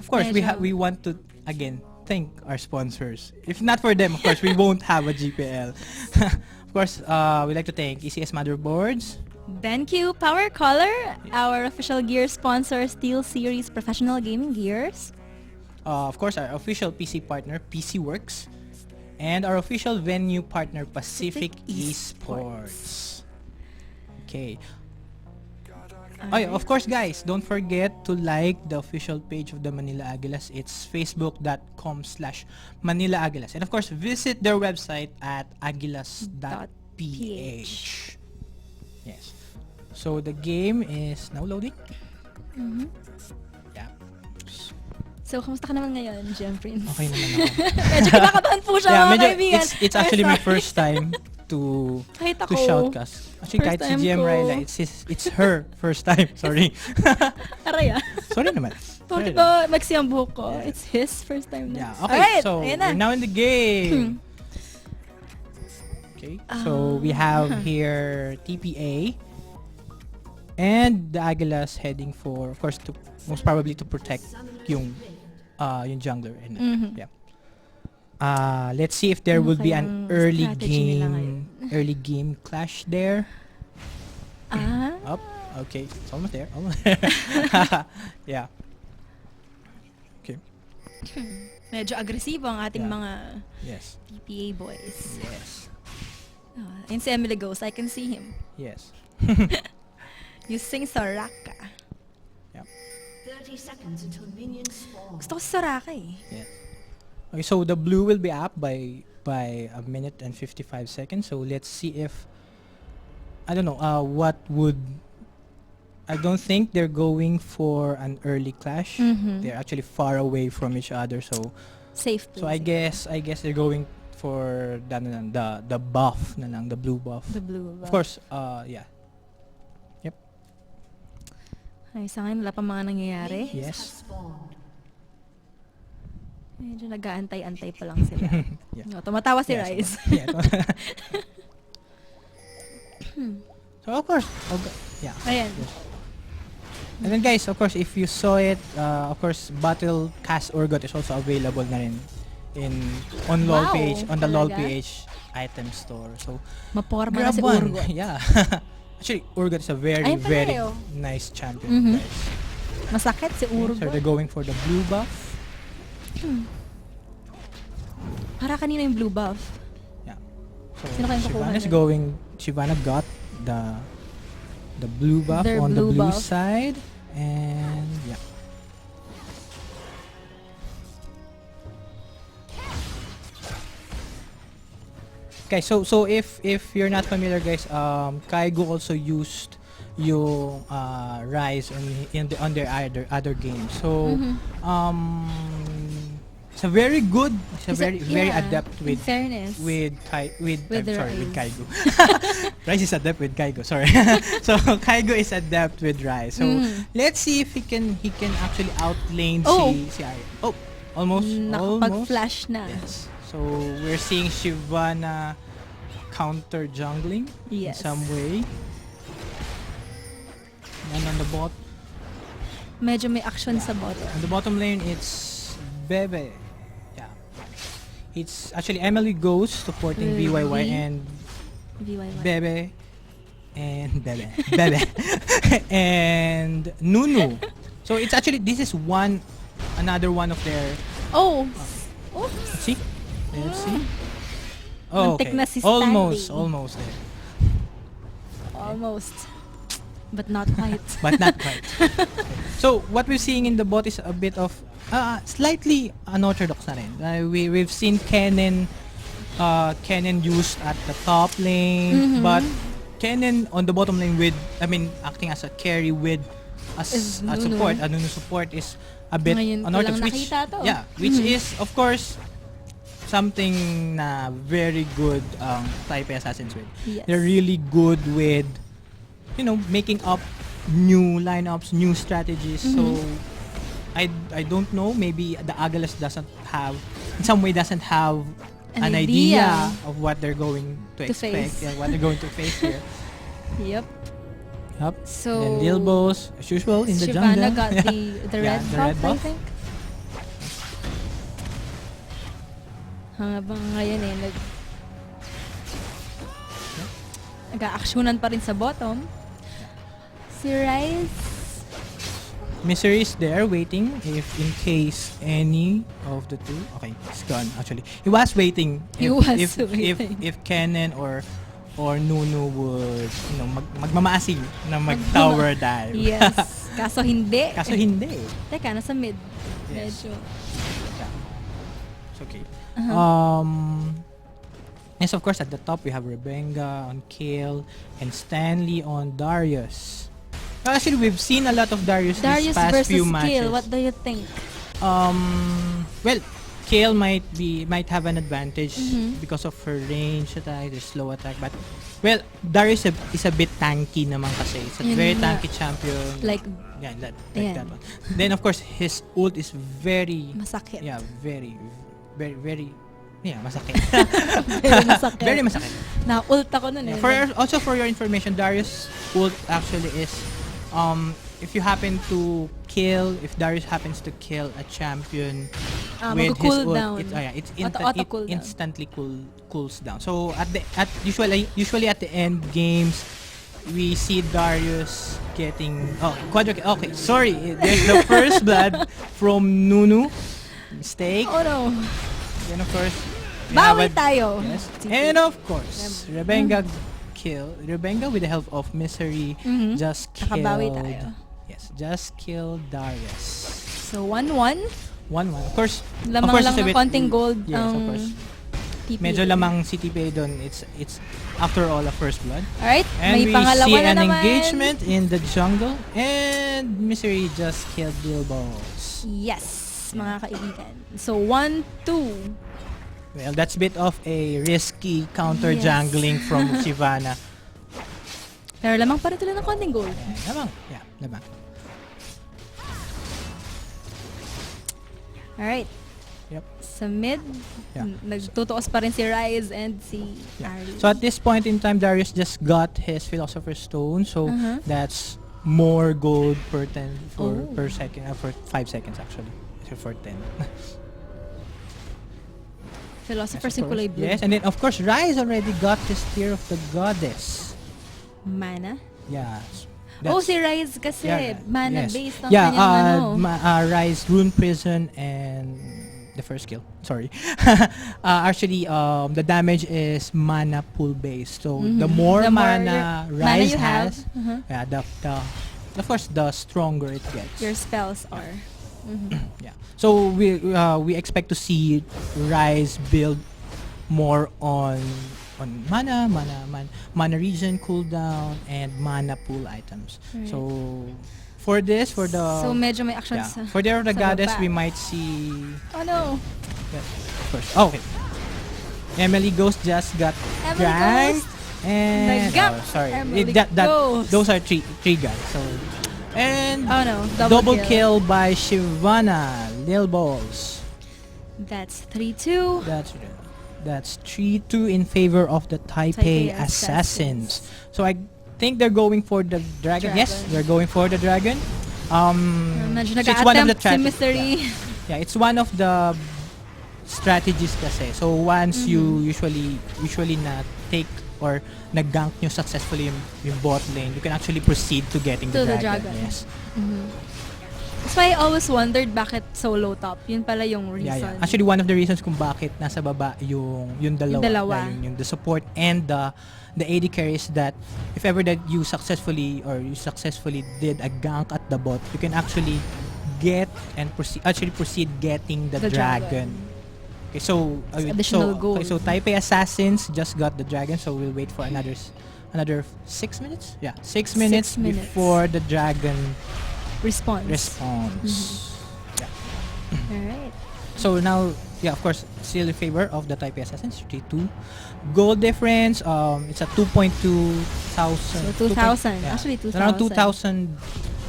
course we want to again thank our sponsors. If not for them, of course, we won't have a GPL. Of course, we'd like to thank ECS Motherboards, BenQ Power Color, our official gear sponsor, Steel Series Professional Gaming Gears. Of course, our official PC partner, PC Works, and our official venue partner, Pacific Esports. Okay. Of course, guys, don't forget to like the official page of the Manila Aguilas. It's facebook.com/Manila Aguilas. And of course, visit their website at aguilas.ph. Yes. So the game is now loading. Yeah. So, kamusta ka naman ngayon, Gem Prince? Okay naman ako. Medyo kinakabahan po siya, mga kaibigan. It's actually my first time to shoutcast. Actually, kahit si GM Ryla, it's her first time. Sorry. Aray Sorry naman. Bakit ba magsiyang buhok ko? It's his first time na. Yeah. Okay, Alright, so we're now in the game. Okay, so we have here TPA and the Aguilas heading for, of course, to most probably to protect yung jungler. And, yeah. Let's see if there will be an early game clash there. Up. Okay, it's almost there. Yeah. Okay. Medyo agresibo ang ating mga TPA boys. Yes. Yun si Emily Ghost, I can see him. Yes. Using Soraka. Yep. 30 seconds until minions spawn. Gusto ko si Soraka eh. Yes. Okay, so the blue will be up by a minute and 55 seconds. So let's see if I don't know I don't think they're going for an early clash. They're actually far away from each other, so safe. So I guess they're going for the buff na lang, the blue buff. The blue buff. Of course, yeah. Yep. Ay, sa akin wala pa mga nangyayari. Yes. Medyo nag-aantay-antay pa lang sila. Yeah. No, tumatawa si Rise. Yeah. So of course, yeah. Ayan. Yes. And then guys, of course, if you saw it, of course, Battle Cast Urgot is also available na rin on LOL page, on the LOL PH item store. So maporma na si one. Urgot. Yeah. Actually, Urgot is a very nice champion, guys. Masakit si Urgot. So they're going for the blue buff. Para kanina yung blue buff. Yeah. So Sino kayong kukuha Shyvana is nun? going. Shyvana got the blue buff on the blue side, and yeah. Okay, so if you're not familiar, guys, Kaigo also used yung Rise on their other games. So it's a very good, very adept with Kaigo. Rise is adept with Kaigo. Sorry. So Kaigo is adept with Rise. So let's see if he can actually outlane si Ari. Oh, almost. Nakapag-flash na. Yes. So we're seeing Shyvana counter jungling in some way. And on the bot, medyo may action sa bottom. On the bottom lane, it's Bebe. Yeah. It's actually MLE Ghost supporting VYY and Bebe and Bebe. And Nunu. So it's actually, this is another one of their... Let's see. Oh, okay. Almost there. Almost. But not quite. But not quite. Okay. So what we're seeing in the bot is a bit of slightly unorthodox na rin. We've seen Kennen used at the top lane, but Kennen on the bottom lane acting as a carry with as support. Nunu support is a bit unorthodox, which is of course something na very good Taipei Assassins with. Yes. They're really good with making up new lineups, new strategies. So I don't know, maybe the Agalas doesn't have an idea of what they're going to expect and what they're going to face here. Yep. So and Dilbos, as usual, in the jungle. Shyvana got the red buff, I think. Habang ngayon nag-aaksyonan pa rin sa bottom. Si Rise. Misery is there waiting if in case any of the two. Okay, it's gone actually. He was waiting. If Kennen or Nunu would magmamaasing na mag-tower dive. Yes. Kaso hindi. Teka, nasa mid. Yes. Medyo. It's okay. Yes, of course, at the top we have Rebenga on Kale and Stanley on Darius. Actually, we've seen a lot of Darius these past few matches. Kale, what do you think? Well, Kale might have an advantage because of her range attack, her slow attack, but well, Darius is a bit tanky naman kasi. It's a very tanky champion. Like that one. Then of course, his ult is very masakit. Yeah, very masakit. Very masakit. Very masakit. Na-ult ako nun Also for your information, Darius' ult actually is if Darius happens to kill a champion with his ult, it instantly cools down. So usually at the end games, we see Darius getting quadra kill. Okay, sorry, there's the first blood from Nunu. Mistake. Oh no. Then of course, bawi tayo. Yes. And of course, Rebenga with the help of Misery just killed. Nakabawi tayo. Yes, just killed Darius. So 1-1. 1-1. Of course, lamang lang ng konting gold. Yes, of course. TPA. Medyo lamang si TPA doon. It's after all a first blood. Alright, and may pangalawa we see na an naman. engagement in the jungle and Misery just killed Bilbos. Yes, mga kaibigan. So 1-2. Well, that's a bit of a risky counter jungling from Shyvana. Pero lamang pa rin tuloy ng konting gold. Lamang. Alright. Yep. Sa mid, nagtutuos pa rin si Rise and si Ari. So at this point in time, Darius just got his Philosopher's Stone. So that's more gold per second, for 5 seconds actually. For 10. Philosopher's in kulay blue. Yes, and then of course Rise already got his Tear of the Goddess. Mana? Yeah. Si Rise kasi mana based on Rise, Rune Prison, and the first skill. Sorry. Actually, the damage is mana pool based. So the more mana Rise has, of course the stronger it gets. Your spells are. Yeah. So we expect to see Rise build more on mana regen cooldown and mana pool items. Right. So for medyo may actions for the goddess we might see. Oh no. First. Okay. MLE Ghost just got dragged and those are three guys. So and double kill by Shyvana, Lil Balls. That's 3-2. That's 3-2 in favor of the Taipei Assassins. So I think they're going for the dragon. Yes, they're going for the dragon. So it's one of the strategies. Yeah, it's one of the strategies kasi. So once you usually na take or nag-gank nyo successfully yung bot lane, you can actually proceed to getting the dragon. Yes. That's why I always wondered bakit solo top. Yun pala yung reason. Yeah. Actually, one of the reasons kung bakit nasa baba yung dalawa. dalawa. Yung the support and the AD carry is that if ever that you successfully did a gank at the bot, you can actually get and proceed getting the dragon. Okay, so additional gold. So Taipei Assassins just got the dragon, so we'll wait for another 6 minutes. Yeah, 6 minutes before the dragon responds. Yeah. All right. So now, yeah, of course, still in favor of the Taipei Assassins. 3-2. Gold difference. It's a 2.2 thousand. So 2,000. Actually 2,000. Around 2,000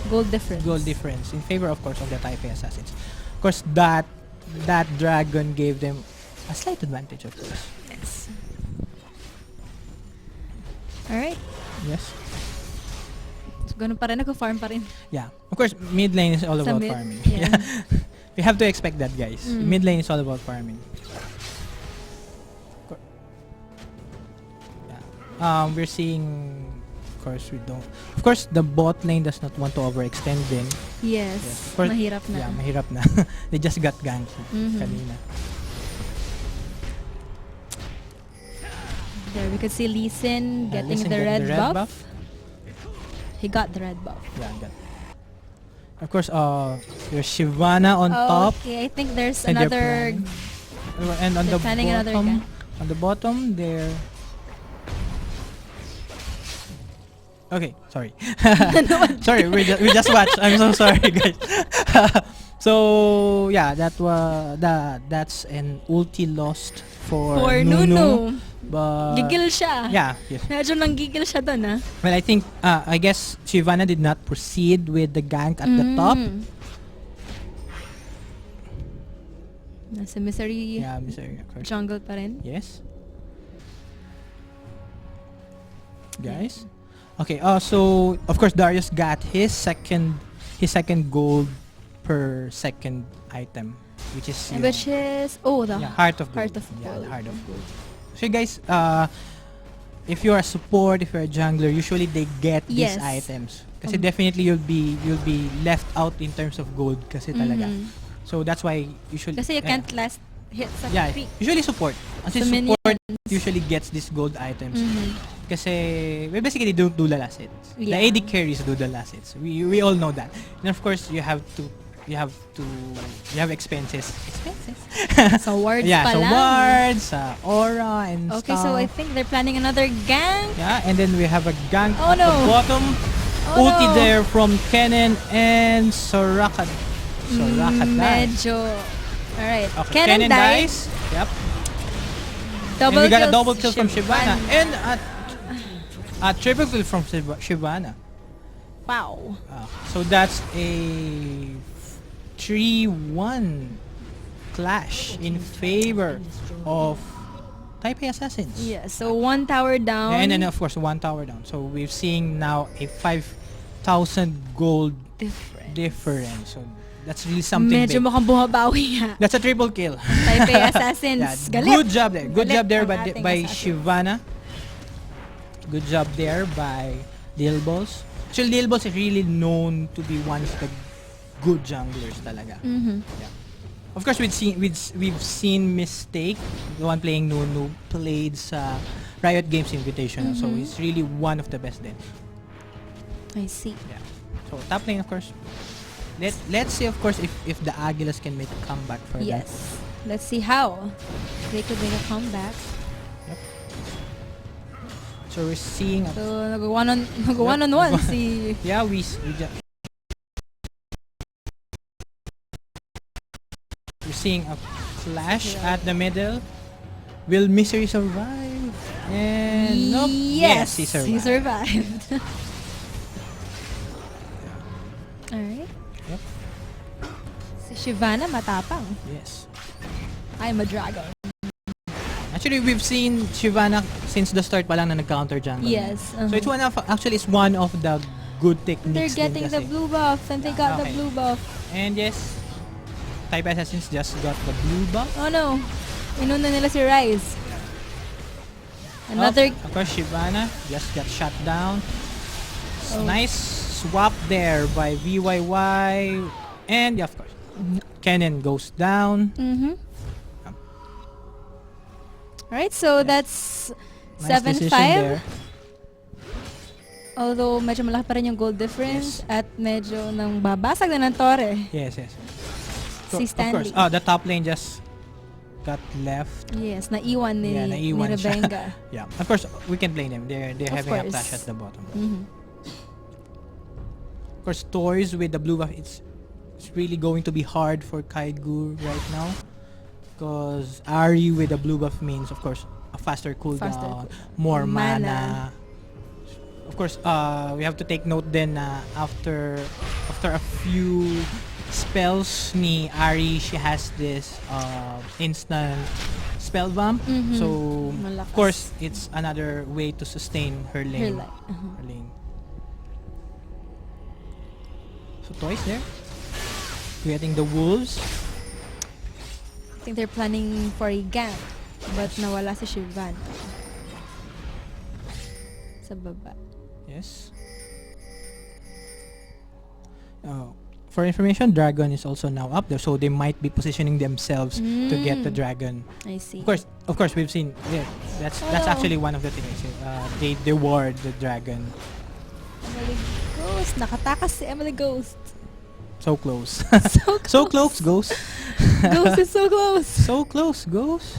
gold difference. Gold difference in favor, of course, of the Taipei Assassins. Of course, that dragon gave them a slight advantage, of course. Yes. All right. Yes. So ganun pa rin, nag-farm pa rin. Yeah. Of course, mid lane is all about farming. Yeah. We have to expect that, guys. Mid lane is all about farming. Yeah. We're seeing, of course, of course, the bot lane does not want to overextend din. Yes. Of course, mahirap na. Yeah, mahirap na. They just got ganked kanina. There we could see Lee Sin getting the red buff. He got the red buff. Yeah, got. Of course, there's Shyvana on top. Okay, I think there's and another. And on the bottom, there. Okay, sorry. Sorry, we just watched. I'm so sorry, guys. So yeah, that's an ulti lost for Nunu. But gigil siya. Yeah, yes. Medyo nang gigil siya doon, ah. Well, I think I guess Shyvana did not proceed with the gank at the top. Nasa misery. Yeah, misery. Of course. Jungle pa rin. Yes. Guys. Okay. So of course Darius got his second gold per second item, which is the heart of gold. Yeah, the heart of gold. So guys, if you're a support, if you're a jungler, usually they get these items. Kasi definitely you'll be left out in terms of gold kasi talaga. So that's why usually kasi you can't last hit sa peak. Usually support. Kasi support usually gets these gold items. Kasi we basically don't do the last hits. The AD carries do the last hits. We all know that. And of course you have expenses. So wards so wards, aura and okay, stuff. so I think they're planning another gank. Yeah, and then we have a gank at the bottom. Ulti there from Kennen and Soraka. Medyo. Alright. Okay, Kennen dies. Yep. And we got a double kill from Shyvana. And a triple kill from Shyvana. Wow. So that's a 3-1 clash in favor of Taipei Assassins. Yeah, so one tower down. And then of course one tower down. So we're seeing now a 5,000 gold difference. So that's really something medyo big. Mukhang bumabawi nga. That's a triple kill. Taipei Assassins. Galit. Good job there. Good job there by Shyvana. Good job there by Dilbos. Actually, Dilbos is really known to be one of the good junglers talaga. Yeah. Of course, we've seen Mistake, the one playing Nunu, played sa Riot Games Invitational. So he's really one of the best then. I see. Yeah. So top lane, of course. Let's see, of course, if the Aguilas can make a comeback for that. Yes. Let's see how they could make a comeback. Yep. So we're seeing so nag-one-on-one si yeah, we're seeing a clash at the middle. Will Misery survive? And nope. Yes, he survived. He survived. Alright. Yep. Si Shyvana matapang. Yes. I'm a dragon. Actually, we've seen Shyvana since the start pa lang na nag-counter jungle. Yes. So it's one of the good techniques. They're getting the blue buff and they got the blue buff. And yes, Taipei Assassins just got the blue buff. Oh no. Inuna nila si Rise. Another of course, Shyvana just got shut down. Nice swap there by VYY And yeah, of course, Kennen goes down. Alright, so that's Nice decision 7-5. there. Although medyo malaki pa rin yung goal difference at medyo nang babasag na ng Torre. Yes. Si Of course, Stanley. the top lane just got left. Yes, naiwan ni, ni naiwan siya. Rebenga. Yeah, of course, we can blame them. They're Of having a course. clash at the bottom. Of course, toys with the blue buff, it's really going to be hard for Kaigu right now. Because Ari with the blue buff means, of course, a faster cooldown, more mana. Of course, we have to take note then after a few spells ni Ari, she has this instant spell bump. So, Malakas. of course, it's another way to sustain her lane. Her lane. So, toys there. Getting the wolves. I think they're planning for a gank, but nawala si Shivan. Sa baba. Yes. For information, Dragon is also now up there, so they might be positioning themselves to get the Dragon. I see. Of course, we've seen. Yeah, that's actually one of the things. They ward the Dragon. Emily Ghost. Nakatakas si Emily Ghost. So close. So close, Ghost. Ghost is so close. So close, Ghost.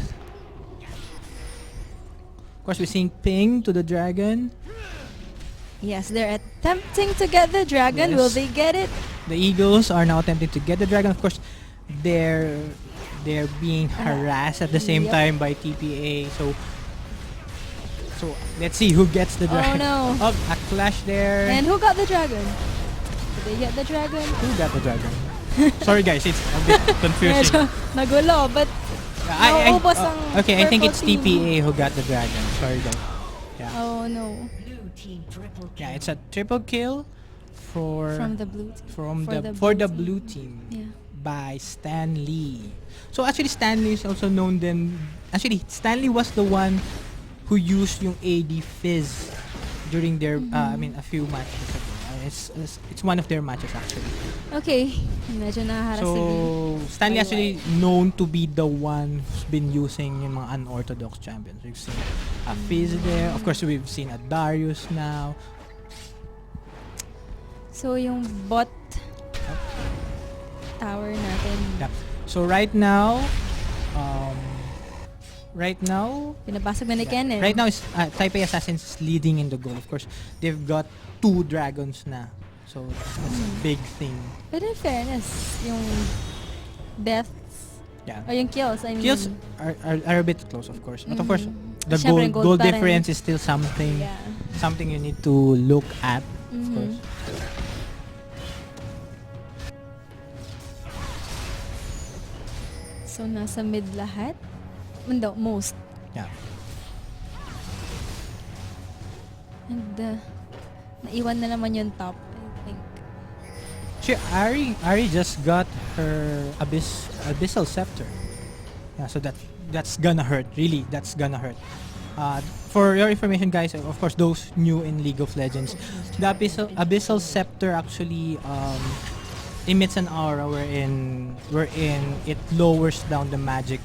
Of course, we're seeing ping to the Dragon. Yes, they're attempting to get the Dragon. Yes. Will they get it? The Eagles are now attempting to get the Dragon. Of course, they're being harassed at the same time by TPA. So let's see who gets the Dragon. Oh no. A clash there. And who got the Dragon? Did they get the Dragon? Who got the Dragon? Sorry guys, it's a bit confusing. Medyo nagulo, but naubos ang okay, I think purple it's team. TPA who got the Dragon. Sorry guys. Yeah. Oh no. Yeah, it's a triple kill From the blue team. For the blue team. Yeah. By Stan Lee. So actually Stan Lee is also known then. Actually Stan Lee was the one who used yung AD Fizz during their a few matches ago. It's one of their matches actually. Okay. Medyo naharas si So Stan Lee actually known to be the one who's been using yung mga unorthodox champions. We've seen a Fizz there. Of course we've seen a Darius now. So yung bot tower natin. Yep. So right now pinabasag na ni Kennen. Right now is Taipei Assassins leading in the goal. Of course, they've got 2 dragons na. So that's a big thing. But in fairness, yung deaths or yung kills, I mean, Kills are a bit close, of course. But of course, the Siyempre, goal pa rin. difference is still something you need to look at, of course. So nasa mid lahat? No, most. Yeah. And naiwan na naman yung top, I think. Actually, Ari just got her Abyssal Scepter. Yeah, so that's gonna hurt. Really, that's gonna hurt. For your information, guys, of course, those new in League of Legends, the Abyssal Scepter actually emits an aura wherein it lowers down the magic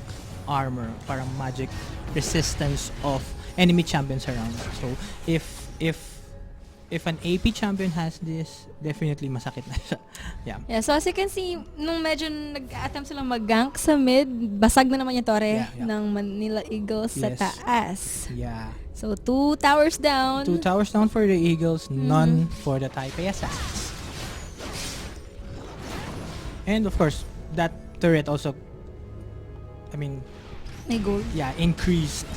armor, parang magic resistance of enemy champions around. So if an AP champion has this, definitely masakit na siya. Yeah, so as you can see, nung medyo nag-attempt silang mag-gank sa mid, basag na naman yung Torre ng Manila Eagles sa taas. Yeah. So 2 towers down. 2 towers down for the Eagles, none for the Taipei Assassins. And of course, that turret also, may gold. Yeah, increased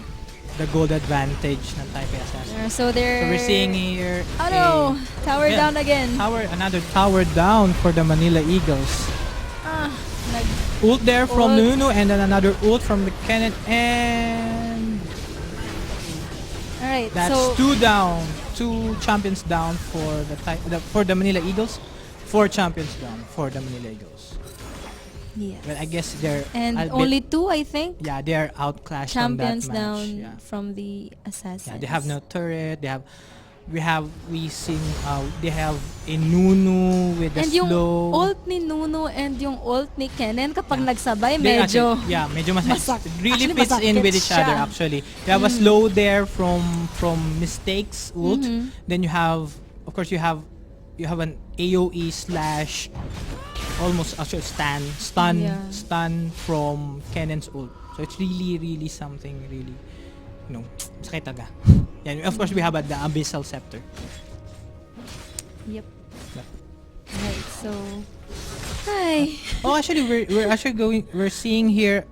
the gold advantage ng Taipei Assassins. So we're seeing here tower down again. Another tower down for the Manila Eagles. Ult there from Nunu, and then another ult from the Kenneth, and alright, that's so 2 down. 2 champions down for the Manila Eagles. 4 champions down for the Manila Eagles. Yes. Well, I guess they're only 2, I think. Yeah, they're outclassed champions on that match. Down from the Assassins. Yeah, they have no turret. They have they have a Nunu with the And yung slow. ult ni Nunu and yung ult ni Kennen kapag nagsabay, They medyo medyo masak- it really actually, fits in masakit with each other siya. actually. You have a slow there from Mistakes ult. Then you have, of course, you have an AOE slash almost actually stun from Kennen's ult. So it's really something really, sakit talaga. Yeah, of course we have the Abyssal Scepter. Yep. Right, so hi. Oh, actually we're seeing here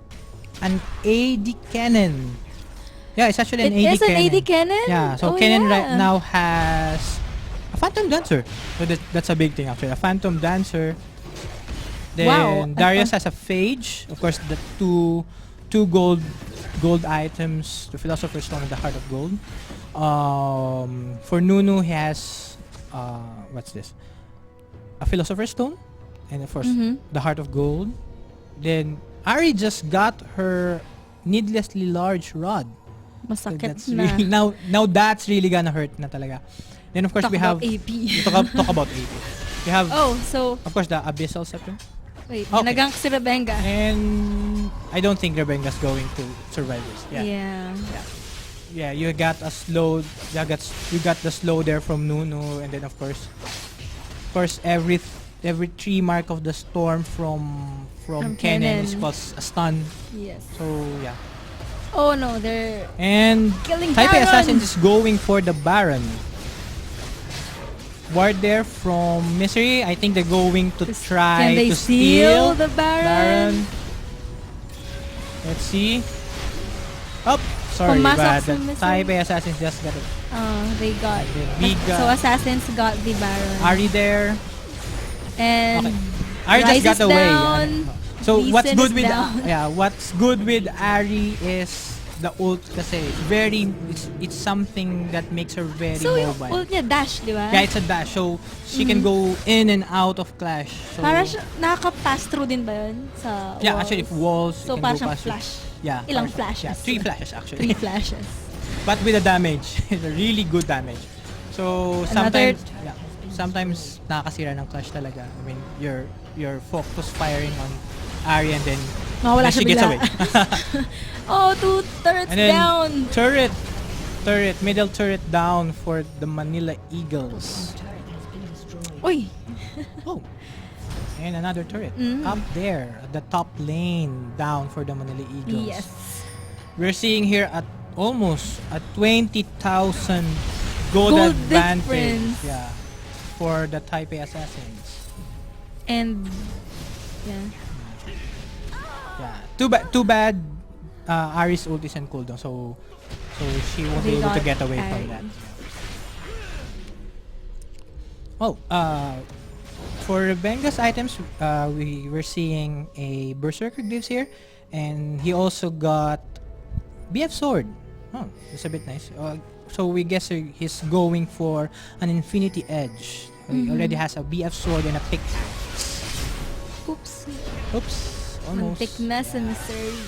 an AD cannon. Yeah, it's actually an It AD is an cannon. AD cannon? Yeah, so Oh, Cannon yeah. right now has a Phantom Dancer. So that's a big thing actually. A Phantom Dancer. Then Wow, Darius has a Phage. Of course, the two gold items, the Philosopher's Stone and the Heart of Gold. For Nunu, he has what's this? A Philosopher's Stone, and of course the Heart of Gold. Then Ari just got her needlessly large rod. Masakit That's na. really, now that's really gonna hurt na talaga. Then of course Talk we have about AP. talk about AP. We have so of course the Abyssal Scepter. wait, Okay. nagank si Rebenga. And I don't think Rebenga's going to survive this. Yeah, you got a slow. You got the slow there from Nunu, and then of course, every 3 mark of the storm from Kennen is called a stun. Yes. So yeah. Oh no, they're And killing Taipei Baron. Assassins is going for the Baron. Ward there from Misery. I think they're going to try Can they to steal the Baron? Let's see. Oh, sorry, Pumasok but si the Misery. Taipei Assassins just got it. They got. Biga. So Assassins got the Baron. Ari there. And Ari just Rise got is away. down. So Lee what's Sin good is with down. what's good with Ari is the ult kasi it's something that makes her very So yung mobile. ult niya dash, di ba? Yeah, it's a dash. So she can go in and out of Clash. So Para siya, nakaka-pass through din ba yun sa yeah, walls? actually if walls So you can para go siyang past it. flash. Yeah. Ilang parang- flashes? Yeah, 3 flashes actually. 3 flashes. But with the damage, it's a really good damage. So Another- sometimes nakakasira ng Clash talaga. I mean, you're focus firing on Ari and then Mawala she siya gets bigla. away. Oh, 2 turrets And then down. middle turret down for the Manila Eagles. Uy. Oh. And another turret Mm. up there at the top lane down for the Manila Eagles. Yes. We're seeing here at almost a 20,000 gold Gold advantage. difference. Yeah. For the Taipei Assassins. And yeah. Yeah. Too bad Ari's ult is on cooldown, so she won't be They able to got get away Ari. from that. Oh, for Benga's items, we were seeing a Berserker Glyphs here, and he also got BF Sword. Oh, that's a bit nice. So we guess he's going for an Infinity Edge. He already has a BF Sword and a pickaxe. Oops. Almost. Muntik na sa Misery.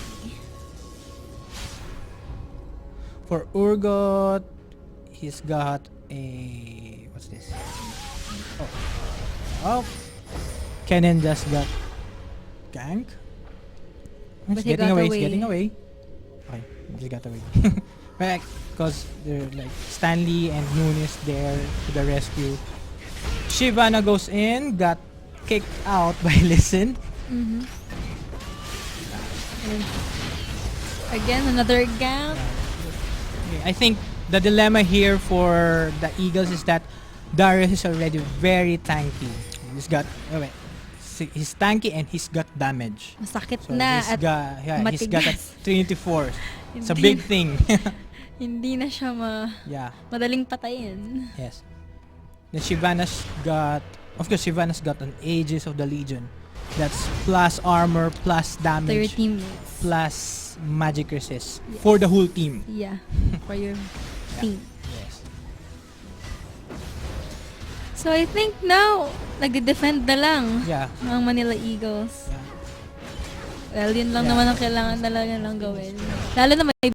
For Urgot, he's got a... What's this? Oh. Kennen just got gank. But He's he getting got away. away. He's getting away. Okay, he got away. Back, because they're like Stanley and Nunes there to the rescue. Shivana goes in, got kicked out by Listen. Mm-hmm. Again, another gank. Okay, I think the dilemma here for the Eagles is that Darius is already very tanky. He's got he's tanky and he's got damage. Masakit So na he's at got a matigas. Trinity Force. It's a Hindi big thing. Hindi na siya Yeah. madaling patayin. Yes. Then Shyvana's got, of course, Shyvana's got an Aegis of the Legion. That's plus armor, plus damage, 30 minutes. plus magic resist for the whole team. Yeah, for your team. Yes. So I think now, nagde-defend na lang ang Manila Eagles. Well, yun lang naman ang kailangan talaga lang gawin. Lalo na may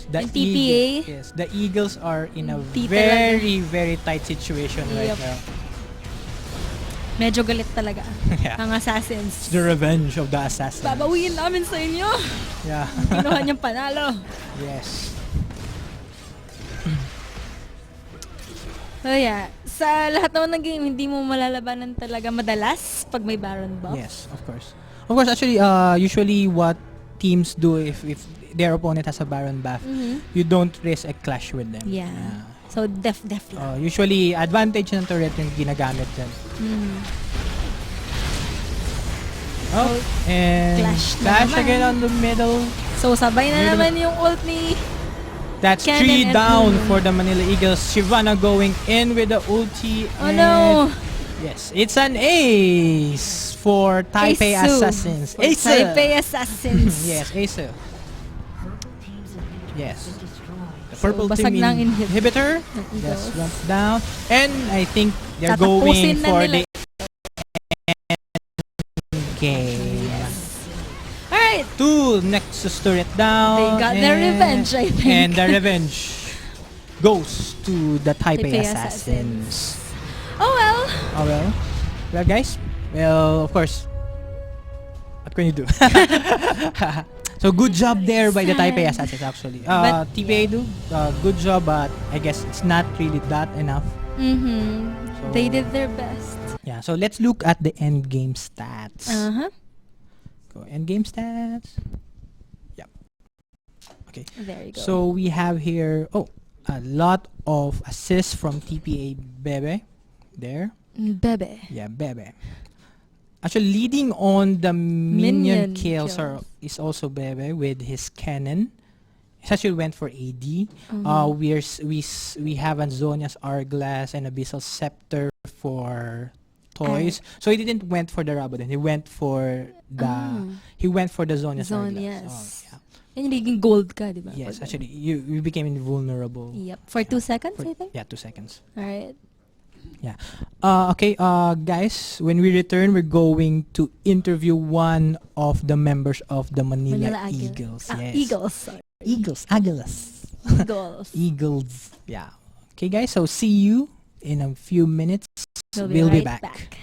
The And TPA. Yes, the Eagles are in a Tita very, very tight situation right Yep. now. Medyo galit talaga Yeah. ang Assassins. It's the revenge of the Assassins. Babawiin namin sa inyo. Yeah. Kinuha niyang panalo. Yes. So yeah, sa lahat naman ng game, hindi mo malalabanan talaga madalas pag may Baron buff. Yes, of course. Of course, actually, usually what teams do if their opponent has a Baron buff, you don't risk a clash with them. Yeah. So def lang. Usually, advantage ng turret yung ginagamit din. Oh, and Clash na again naman. on the middle. So sabay na naman yung ult ni That's Cannon 3 and down Moon. for the Manila Eagles. Shyvana going in with the ulti. Oh and no! Yes, it's an ace for Taipei Ace-u Assassins. for Taipei Assassins. Yes, ace. Yes. The So, purple basag team ng inhibitor. Ng Yes, Eagles. went down. And I think they're Tatapusin going na for nila. the game. Alright. 2 Nexus turret down. They got their revenge, I think. And the revenge goes to the Taipei Taipei Assassins. Oh well. Oh well. Well, guys. Well, of course. What can you do? So good job there by the Taipei Assassins actually. But, TPA do good job, but I guess it's not really that enough. So, They did their best. Yeah. So let's look at the end game stats. Go end game stats. Yep. Okay. There you go. So we have here a lot of assists from TPA Bebe there. Bebe. Yeah, Bebe. Actually, leading on the minion kills kills. is also Bebe with his cannon. He actually went for AD. We have Anzonia's Hourglass and Abyssal Scepter for toys. So he didn't went for the Rabadon. He went for the Zonia's Hourglass. Yes. Yan yung naging gold ka, di ba? Yes, actually, you became invulnerable. Yep. For 2 seconds, I think? Yeah, 2 seconds. Alright. Yeah. Okay, guys, when we return, we're going to interview one of the members of the Manila Eagles. Yes. Eagles. Sorry. Eagles. Eagles. Eagles. Yeah. Okay, guys, so see you in a few minutes. We'll be right back.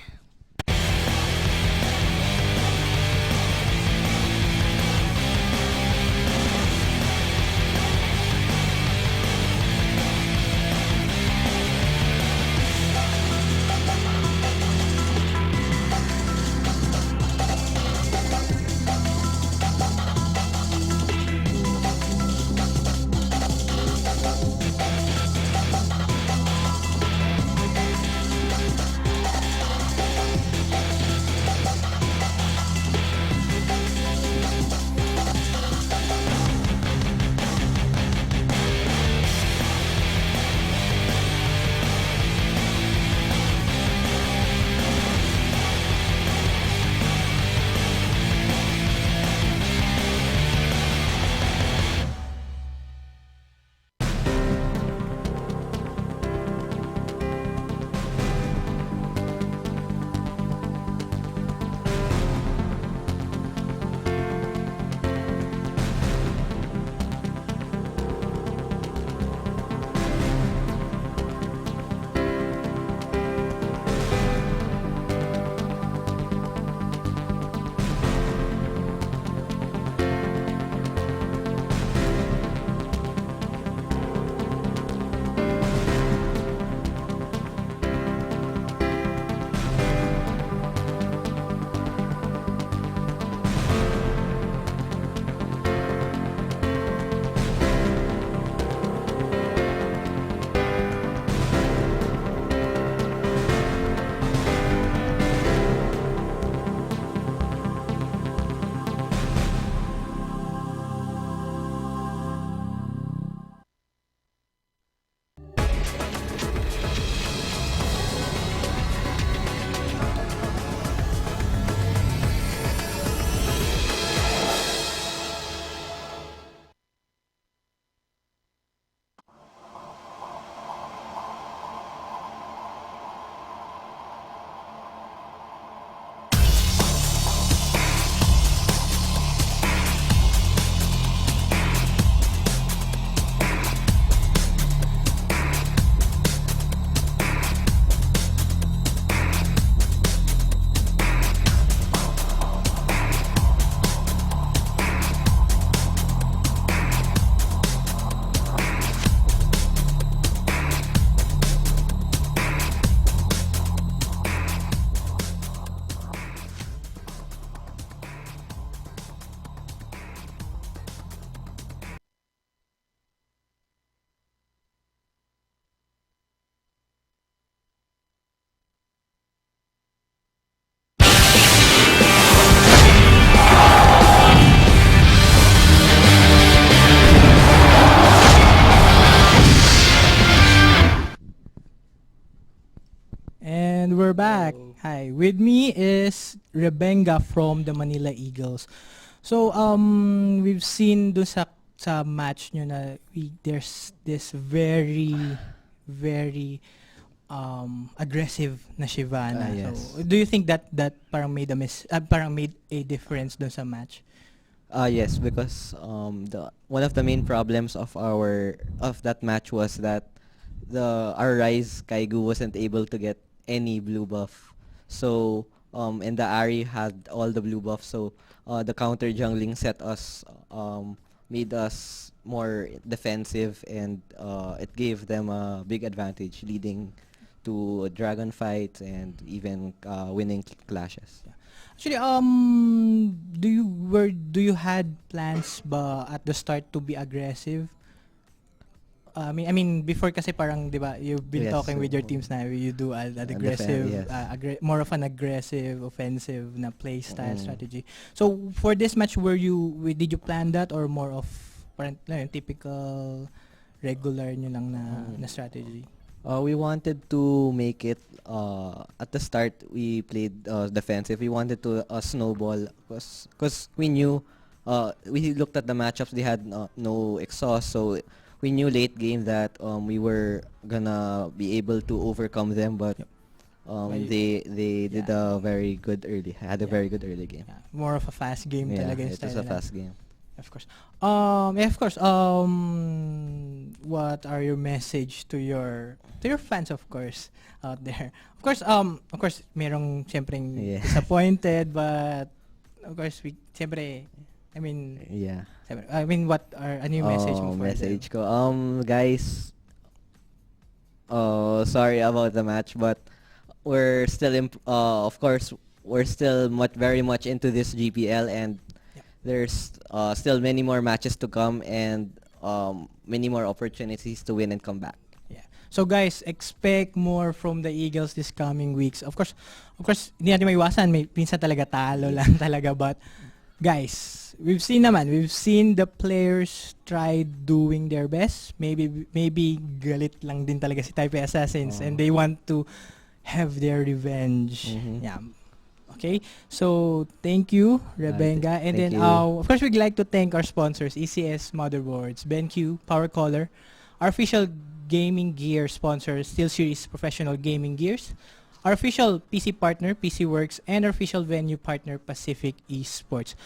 we're back. Hi. With me is Rebenga from the Manila Eagles. So, we've seen dun sa match nyo na there's this very, very aggressive na Shivana. Yes. So, do you think that parang made a difference dun sa match? Yes, because one of the main problems of that match was that our Rise Kaigu wasn't able to get any blue buff. So and the Ari had all the blue buffs, so the counter jungling set us made us more defensive, and it gave them a big advantage, leading to dragon fights and even winning clashes. Actually, do you had plans ba at the start to be aggressive? I mean before kasi parang 'di ba, you've been talking with your teams na you do an aggressive more of an aggressive offensive na play style strategy. So for this match did you plan that, or more of parang typical regular nyo lang na strategy? We wanted to make it at the start we played defensive. We wanted to snowball because we knew we looked at the matchups, they had no exhaust, so we knew late game that we were gonna be able to overcome them, but they did a very good early game. Yeah. More of a fast game talaga yung style. It was a fast game. Of course. What are your message to your fans, of course, out there? Of course, merong siyempreng disappointed, but of course what are ano yung message mo for message ko? Guys, sorry about the match, but we're still of course we're still very much into this GPL, and there's still many more matches to come, and many more opportunities to win and come back. Yeah. So guys, expect more from the Eagles this coming weeks. Of course, hindi natin maiwasan, may pinsan talaga talo lang talaga, but guys, we've seen the players try doing their best. Maybe galit lang din talaga si Taipei Assassins, and they want to have their revenge. Yeah. Okay, so thank you, Rebenga. And then, of course, we'd like to thank our sponsors, ECS Motherboards, BenQ, Power Color, our official gaming gear sponsor, SteelSeries Professional Gaming Gears, our official PC partner, PC Works, and our official venue partner, Pacific Esports.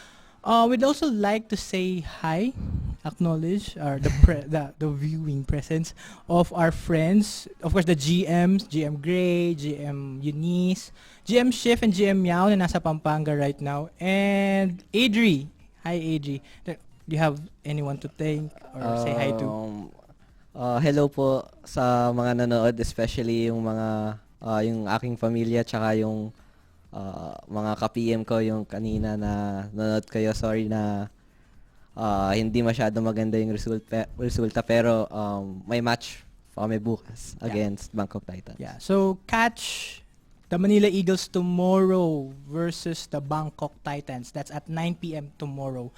We'd also like to say hi, acknowledge the viewing presence of our friends, of course the GMs, GM Gray, GM Eunice, GM Schiff, and GM Meow na nasa Pampanga right now, and Adri. Hi Adri. Do you have anyone to thank or say hi to? Hello po sa mga nanood, especially yung mga yung aking pamilya, tsaka yung mga ka-PM ko yung kanina na nanood kayo. Sorry na hindi masyado maganda yung resulta, pero may match kami bukas against Bangkok Titans. Yeah. So catch the Manila Eagles tomorrow versus the Bangkok Titans. That's at 9 p.m. tomorrow.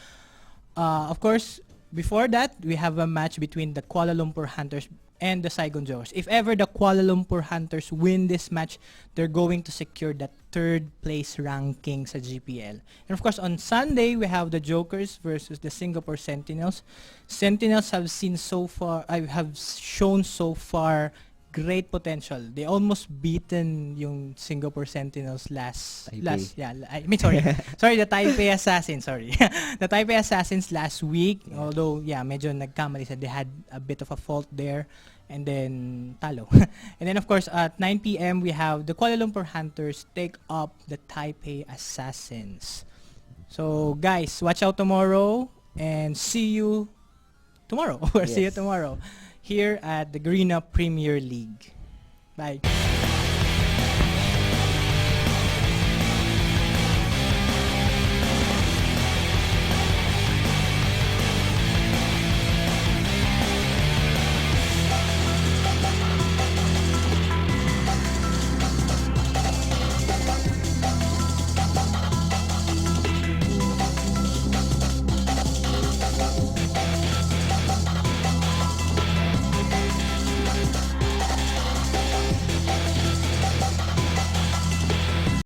Of course, before that, we have a match between the Kuala Lumpur Hunters and the Saigon Jokers. If ever the Kuala Lumpur Hunters win this match, they're going to secure the third place ranking sa GPL. And of course, on Sunday, we have the Jokers versus the Singapore Sentinels. Sentinels have shown so far great potential. They almost beaten yung Singapore Sentinels sorry, the Taipei Assassins, the Taipei Assassins last week, although medyo nagkamali sa, they had a bit of a fault there, and then talo. And then of course at 9 p.m. we have the Kuala Lumpur Hunters take up the Taipei Assassins. So guys, watch out tomorrow, and see you tomorrow here at the Garena Premier League. Bye.